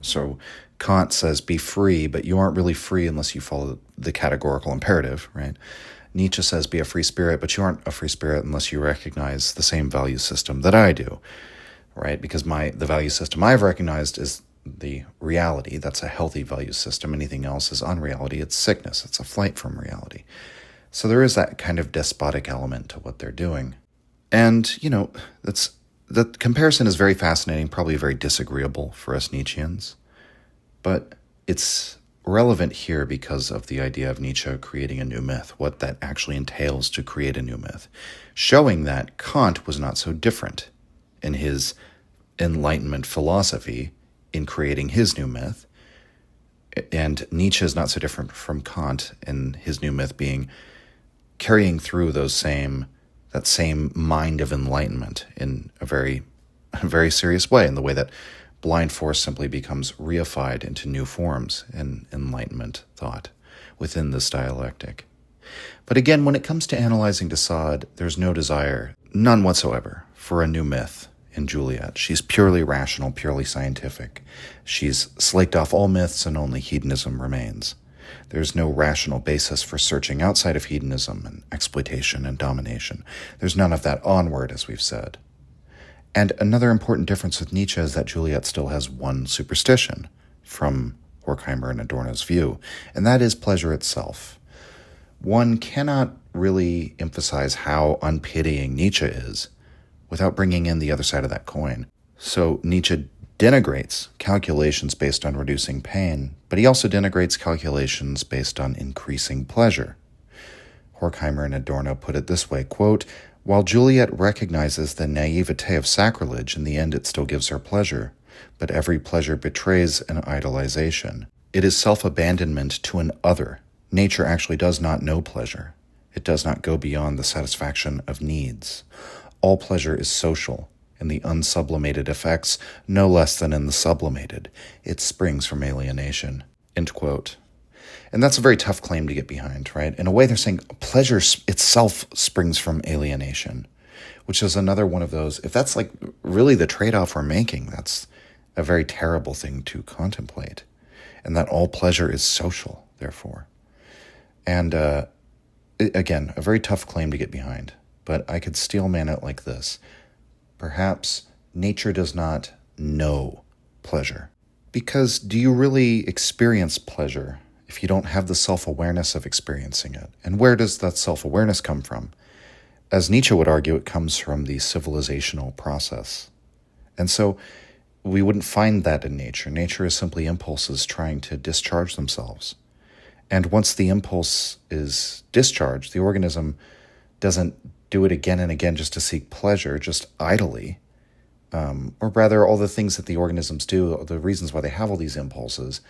So Kant says, be free, but you aren't really free unless you follow the categorical imperative, right? Nietzsche says, be a free spirit, but you aren't a free spirit unless you recognize the same value system that I do, right? Because the value system I've recognized is the reality. That's a healthy value system. Anything else is unreality. It's sickness. It's a flight from reality. So there is that kind of despotic element to what they're doing. And, the comparison is very fascinating, probably very disagreeable for us Nietzscheans. But it's relevant here because of the idea of Nietzsche creating a new myth, what that actually entails to create a new myth, showing that Kant was not so different in his Enlightenment philosophy in creating his new myth, and Nietzsche is not so different from Kant in his new myth being carrying through that same mind of enlightenment in a very serious way, in the way that blind force simply becomes reified into new forms in Enlightenment thought within this dialectic. But again, when it comes to analyzing de Sade, there's no desire, none whatsoever, for a new myth in Juliette. She's purely rational, purely scientific. She's slaked off all myths and only hedonism remains. There's no rational basis for searching outside of hedonism and exploitation and domination. There's none of that onward, as we've said. And another important difference with Nietzsche is that Juliette still has one superstition from Horkheimer and Adorno's view, and that is pleasure itself. One cannot really emphasize how unpitying Nietzsche is without bringing in the other side of that coin. So Nietzsche denigrates calculations based on reducing pain, but he also denigrates calculations based on increasing pleasure. Horkheimer and Adorno put it this way, quote, while Juliette recognizes the naivete of sacrilege, in the end it still gives her pleasure, but every pleasure betrays an idolization. It is self-abandonment to an other. Nature actually does not know pleasure. It does not go beyond the satisfaction of needs. All pleasure is social, in the unsublimated effects no less than in the sublimated. It springs from alienation. End quote. And that's a very tough claim to get behind, right? In a way, they're saying pleasure itself springs from alienation, which is another one of those, if that's like really the trade-off we're making, that's a very terrible thing to contemplate. And that all pleasure is social, therefore. And again, a very tough claim to get behind, but I could steelman it like this. Perhaps nature does not know pleasure. Because do you really experience pleasure if you don't have the self-awareness of experiencing it? And where does that self-awareness come from? As Nietzsche would argue, it comes from the civilizational process. And so we wouldn't find that in nature. Nature is simply impulses trying to discharge themselves. And once the impulse is discharged, the organism doesn't do it again and again just to seek pleasure, just idly. Or rather, all the things that the organisms do, the reasons why they have all these impulses,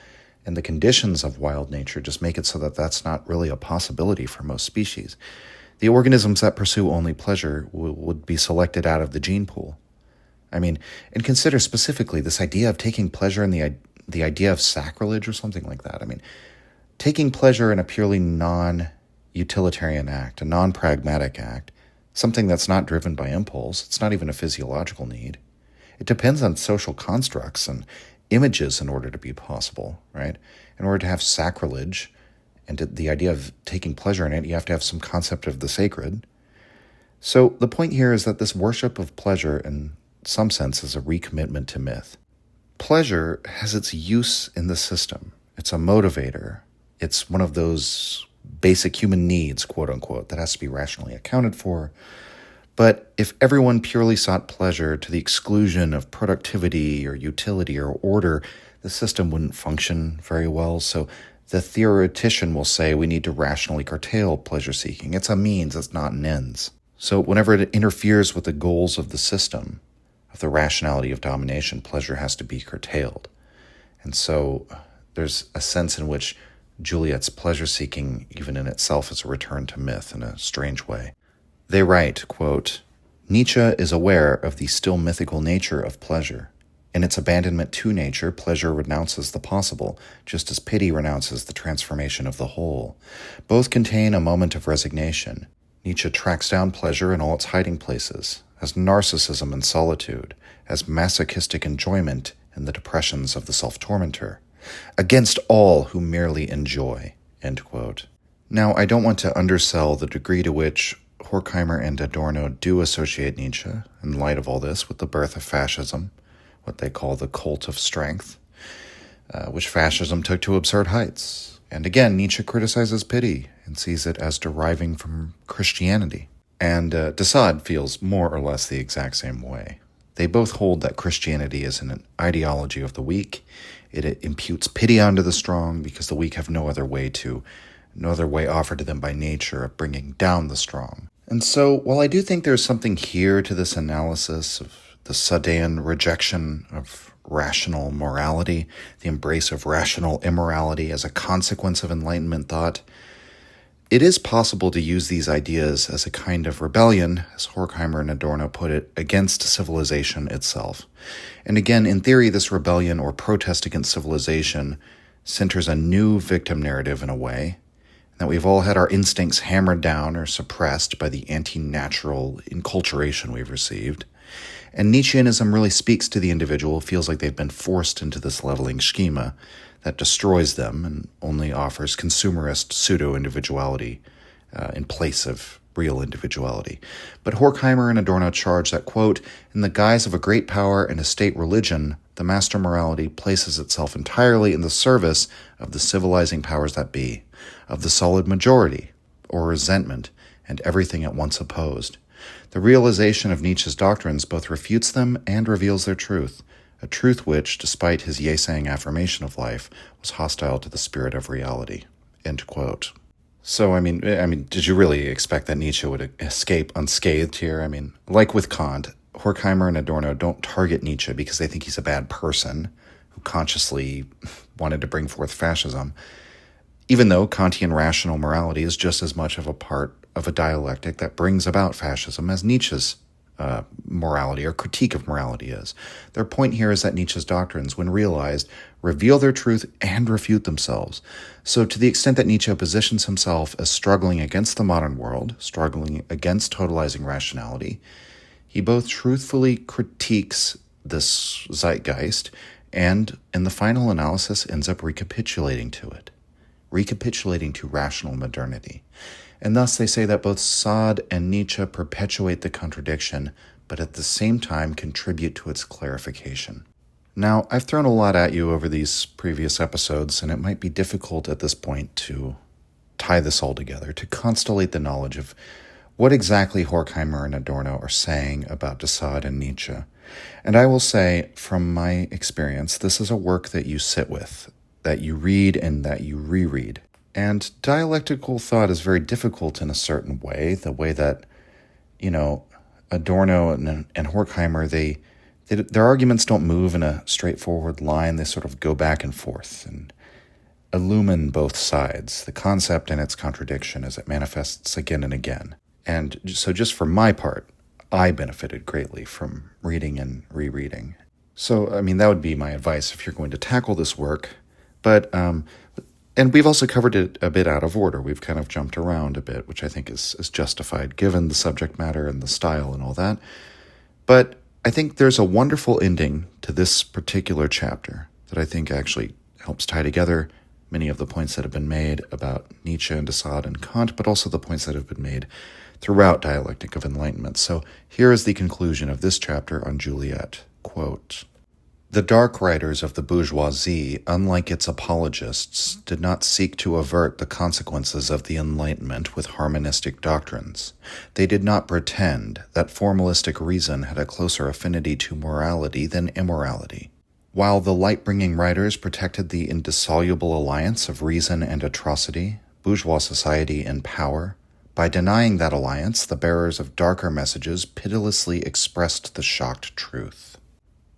and the conditions of wild nature just make it so that that's not really a possibility for most species. The organisms that pursue only pleasure would be selected out of the gene pool. And consider specifically this idea of taking pleasure in the idea of sacrilege or something like that. Taking pleasure in a purely non-utilitarian act, a non-pragmatic act, something that's not driven by impulse, it's not even a physiological need. It depends on social constructs and images in order to be possible, right? In order to have sacrilege and the idea of taking pleasure in it, you have to have some concept of the sacred. So the point here is that this worship of pleasure, in some sense, is a recommitment to myth. Pleasure has its use in the system. It's a motivator. It's one of those basic human needs, quote unquote, that has to be rationally accounted for. But if everyone purely sought pleasure to the exclusion of productivity or utility or order, the system wouldn't function very well. So the theoretician will say we need to rationally curtail pleasure-seeking. It's a means, it's not an ends. So whenever it interferes with the goals of the system, of the rationality of domination, pleasure has to be curtailed. And so there's a sense in which Juliette's pleasure-seeking, even in itself, is a return to myth in a strange way. They write, quote, Nietzsche is aware of the still mythical nature of pleasure. In its abandonment to nature, pleasure renounces the possible, just as pity renounces the transformation of the whole. Both contain a moment of resignation. Nietzsche tracks down pleasure in all its hiding places, as narcissism and solitude, as masochistic enjoyment in the depressions of the self-tormentor, against all who merely enjoy, end quote. Now, I don't want to undersell the degree to which Horkheimer and Adorno do associate Nietzsche, in light of all this, with the birth of fascism, what they call the cult of strength, which fascism took to absurd heights. And again, Nietzsche criticizes pity and sees it as deriving from Christianity. And de Sade feels more or less the exact same way. They both hold that Christianity is an ideology of the weak. It imputes pity onto the strong because the weak have no other way offered to them by nature of bringing down the strong. And so, while I do think there's something here to this analysis of the Sadean rejection of rational morality, the embrace of rational immorality as a consequence of Enlightenment thought, it is possible to use these ideas as a kind of rebellion, as Horkheimer and Adorno put it, against civilization itself. And again, in theory, this rebellion or protest against civilization centers a new victim narrative in a way, that we've all had our instincts hammered down or suppressed by the anti-natural enculturation we've received. And Nietzscheanism really speaks to the individual, feels like they've been forced into this leveling schema that destroys them and only offers consumerist pseudo-individuality in place of real individuality. But Horkheimer and Adorno charge that, quote, in the guise of a great power and a state religion, the master morality places itself entirely in the service of the civilizing powers that be, of the solid majority, or resentment, and everything at once opposed. The realization of Nietzsche's doctrines both refutes them and reveals their truth, a truth which, despite his yay-saying affirmation of life, was hostile to the spirit of reality. End quote. So, I mean, did you really expect that Nietzsche would escape unscathed here? I mean, like with Kant, Horkheimer and Adorno don't target Nietzsche because they think he's a bad person who consciously wanted to bring forth fascism, even though Kantian rational morality is just as much of a part of a dialectic that brings about fascism as Nietzsche's morality or critique of morality is. Their point here is that Nietzsche's doctrines, when realized, reveal their truth and refute themselves. So to the extent that Nietzsche positions himself as struggling against the modern world, struggling against totalizing rationality, he both truthfully critiques this zeitgeist and, in the final analysis, ends up recapitulating to rational modernity. And thus they say that both Sade and Nietzsche perpetuate the contradiction, but at the same time contribute to its clarification. Now, I've thrown a lot at you over these previous episodes, and it might be difficult at this point to tie this all together, to constellate the knowledge of what exactly Horkheimer and Adorno are saying about de Sade and Nietzsche. And I will say, from my experience, this is a work that you sit with, that you read and that you reread. And dialectical thought is very difficult in a certain way, the way that, Adorno and Horkheimer, their arguments don't move in a straightforward line. They sort of go back and forth and illumine both sides, the concept and its contradiction as it manifests again and again. And so just for my part, I benefited greatly from reading and rereading. So, that would be my advice if you're going to tackle this work. But, and we've also covered it a bit out of order. We've kind of jumped around a bit, which I think is justified given the subject matter and the style and all that. But I think there's a wonderful ending to this particular chapter that I think actually helps tie together many of the points that have been made about Nietzsche and de Sade and Kant, but also the points that have been made throughout Dialectic of Enlightenment. So here is the conclusion of this chapter on Juliette. Quote, The dark writers of the bourgeoisie, unlike its apologists, did not seek to avert the consequences of the Enlightenment with harmonistic doctrines. They did not pretend that formalistic reason had a closer affinity to morality than immorality. While the light-bringing writers protected the indissoluble alliance of reason and atrocity, bourgeois society and power, by denying that alliance, the bearers of darker messages pitilessly expressed the shocked truth.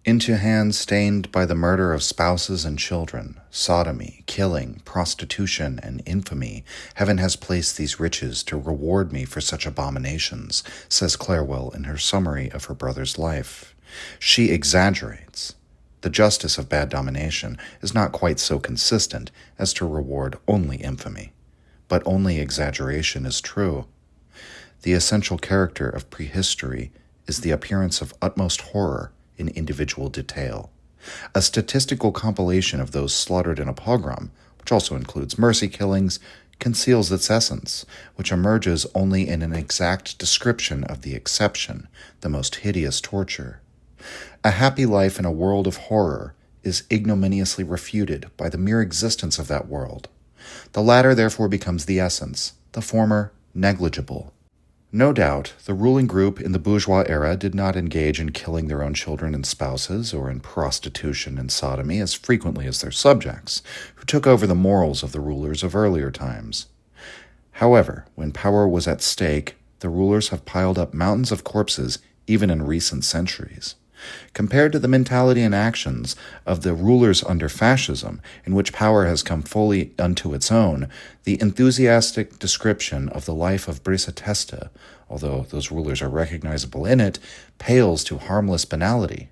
Into hands stained by the murder of spouses and children, sodomy, killing, prostitution, and infamy, heaven has placed these riches to reward me for such abominations, says Clarewell in her summary of her brother's life. She exaggerates. The justice of bad domination is not quite so consistent as to reward only infamy, but only exaggeration is true. The essential character of prehistory is the appearance of utmost horror in individual detail. A statistical compilation of those slaughtered in a pogrom, which also includes mercy killings, conceals its essence, which emerges only in an exact description of the exception, the most hideous torture. A happy life in a world of horror is ignominiously refuted by the mere existence of that world. The latter therefore becomes the essence, the former negligible. No doubt, the ruling group in the bourgeois era did not engage in killing their own children and spouses, or in prostitution and sodomy as frequently as their subjects, who took over the morals of the rulers of earlier times. However, when power was at stake, the rulers have piled up mountains of corpses even in recent centuries. Compared to the mentality and actions of the rulers under fascism, in which power has come fully unto its own, the enthusiastic description of the life of Brisa Testa, although those rulers are recognizable in it, pales to harmless banality.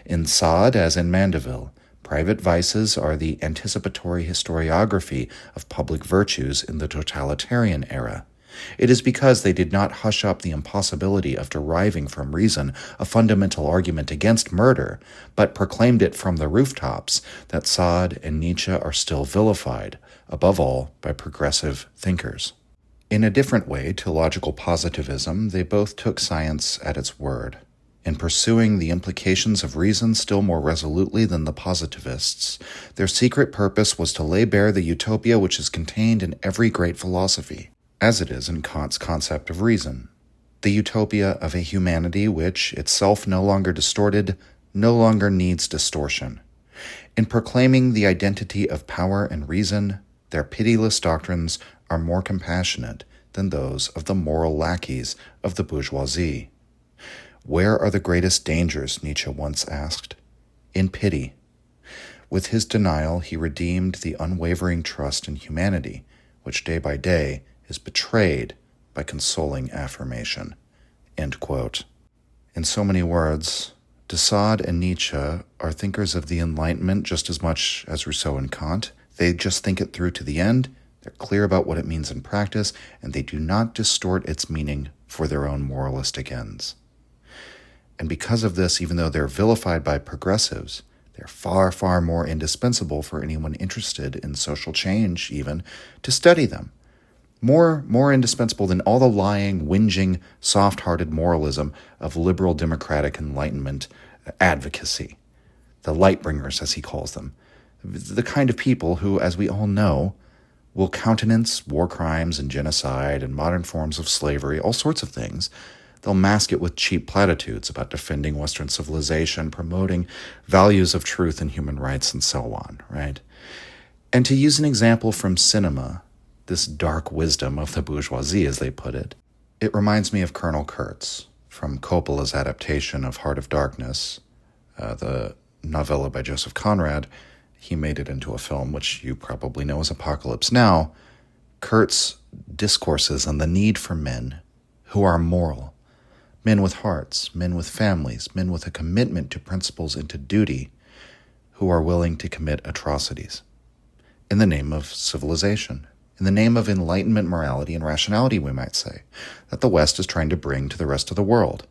In Sade, as in Mandeville, private vices are the anticipatory historiography of public virtues in the totalitarian era. It is because they did not hush up the impossibility of deriving from reason a fundamental argument against murder, but proclaimed it from the rooftops, that Sade and Nietzsche are still vilified, above all by progressive thinkers. In a different way to logical positivism, they both took science at its word. In pursuing the implications of reason still more resolutely than the positivists, their secret purpose was to lay bare the utopia which is contained in every great philosophy, as it is in Kant's concept of reason, the utopia of a humanity which, itself no longer distorted, no longer needs distortion. In proclaiming the identity of power and reason, their pitiless doctrines are more compassionate than those of the moral lackeys of the bourgeoisie. Where are the greatest dangers, Nietzsche once asked? In pity. With his denial, he redeemed the unwavering trust in humanity, which day by day is betrayed by consoling affirmation. End quote. In so many words, de Sade and Nietzsche are thinkers of the Enlightenment just as much as Rousseau and Kant. They just think it through to the end, they're clear about what it means in practice, and they do not distort its meaning for their own moralistic ends. And because of this, even though they're vilified by progressives, they're far, far more indispensable for anyone interested in social change, even, to study them. More indispensable than all the lying, whinging, soft-hearted moralism of liberal democratic Enlightenment advocacy. The light-bringers, as he calls them. The kind of people who, as we all know, will countenance war crimes and genocide and modern forms of slavery, all sorts of things. They'll mask it with cheap platitudes about defending Western civilization, promoting values of truth and human rights, and so on, right? And to use an example from cinema, this dark wisdom of the bourgeoisie, as they put it, it reminds me of Colonel Kurtz from Coppola's adaptation of Heart of Darkness, the novella by Joseph Conrad. He made it into a film, which you probably know as Apocalypse Now. Kurtz discourses on the need for men who are moral, men with hearts, men with families, men with a commitment to principles and to duty, who are willing to commit atrocities in the name of civilization, in the name of Enlightenment morality and rationality, we might say, that the West is trying to bring to the rest of the world.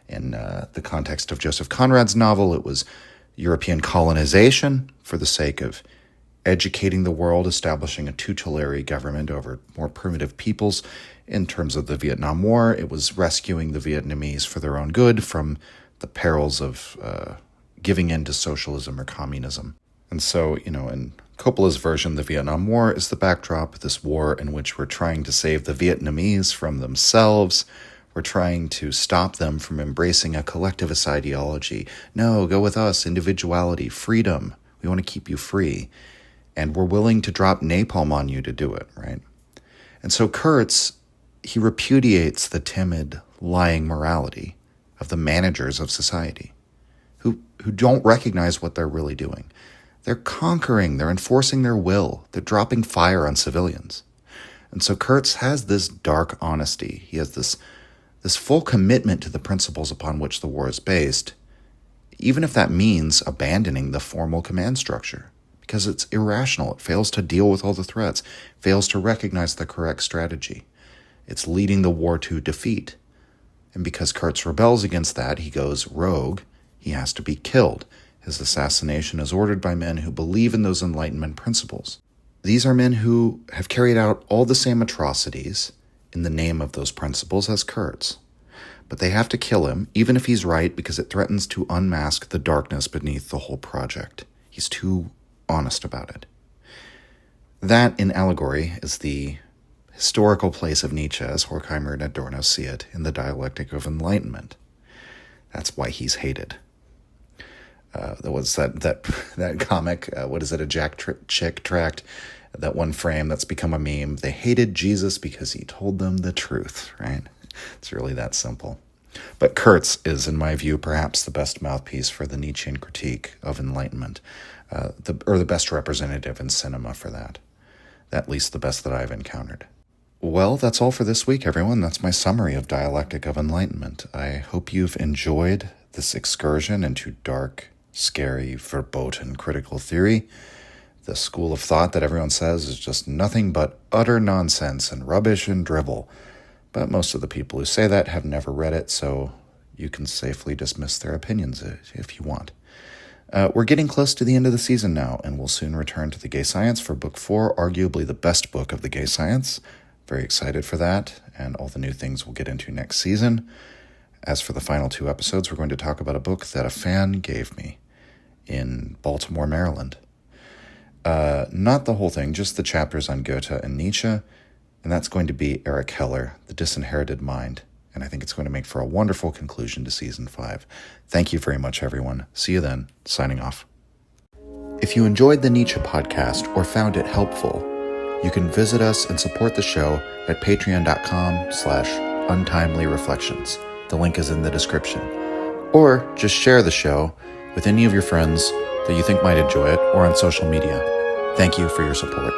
In the context of Joseph Conrad's novel, it was European colonization for the sake of educating the world, establishing a tutelary government over more primitive peoples. In terms of the Vietnam War, it was rescuing the Vietnamese for their own good from the perils of giving in to socialism or communism. And so, in Coppola's version, the Vietnam War is the backdrop, this war in which we're trying to save the Vietnamese from themselves. We're trying to stop them from embracing a collectivist ideology. No, go with us, individuality, freedom. We want to keep you free. And we're willing to drop napalm on you to do it, right? And so Kurtz, he repudiates the timid, lying morality of the managers of society who don't recognize what they're really doing. They're conquering, they're enforcing their will, they're dropping fire on civilians. And so Kurtz has this dark honesty. He has this full commitment to the principles upon which the war is based, even if that means abandoning the formal command structure, because it's irrational. It fails to deal with all the threats, fails to recognize the correct strategy. It's leading the war to defeat. And because Kurtz rebels against that, he goes rogue. He has to be killed. His assassination is ordered by men who believe in those Enlightenment principles. These are men who have carried out all the same atrocities in the name of those principles as Kurtz. But they have to kill him, even if he's right, because it threatens to unmask the darkness beneath the whole project. He's too honest about it. That, in allegory, is the historical place of Nietzsche as Horkheimer and Adorno see it in the dialectic of Enlightenment. That's why he's hated. There was that comic, what is it, a Jack Chick tract, that one frame that's become a meme. They hated Jesus because he told them the truth, right? It's really that simple. But Kurtz is, in my view, perhaps the best mouthpiece for the Nietzschean critique of Enlightenment, the best representative in cinema for that. At least the best that I've encountered. Well, that's all for this week, everyone. That's my summary of Dialectic of Enlightenment. I hope you've enjoyed this excursion into dark, scary, verboten critical theory, the school of thought that everyone says is just nothing but utter nonsense and rubbish and drivel. But most of the people who say that have never read it, so you can safely dismiss their opinions if you want. We're getting close to the end of the season now, and we'll soon return to the Gay Science for Book 4, arguably the best book of the Gay Science. Very excited for that, and all the new things we'll get into next season. As for the final 2 episodes, we're going to talk about a book that a fan gave me in Baltimore, Maryland. Not the whole thing, just the chapters on Goethe and Nietzsche, and that's going to be Eric Heller, The Disinherited Mind, and I think it's going to make for a wonderful conclusion to Season 5. Thank you very much, everyone. See you then. Signing off. If you enjoyed the Nietzsche podcast or found it helpful, you can visit us and support the show at patreon.com/untimelyreflections. The link is in the description. Or just share the show with any of your friends that you think might enjoy it or on social media. Thank you for your support.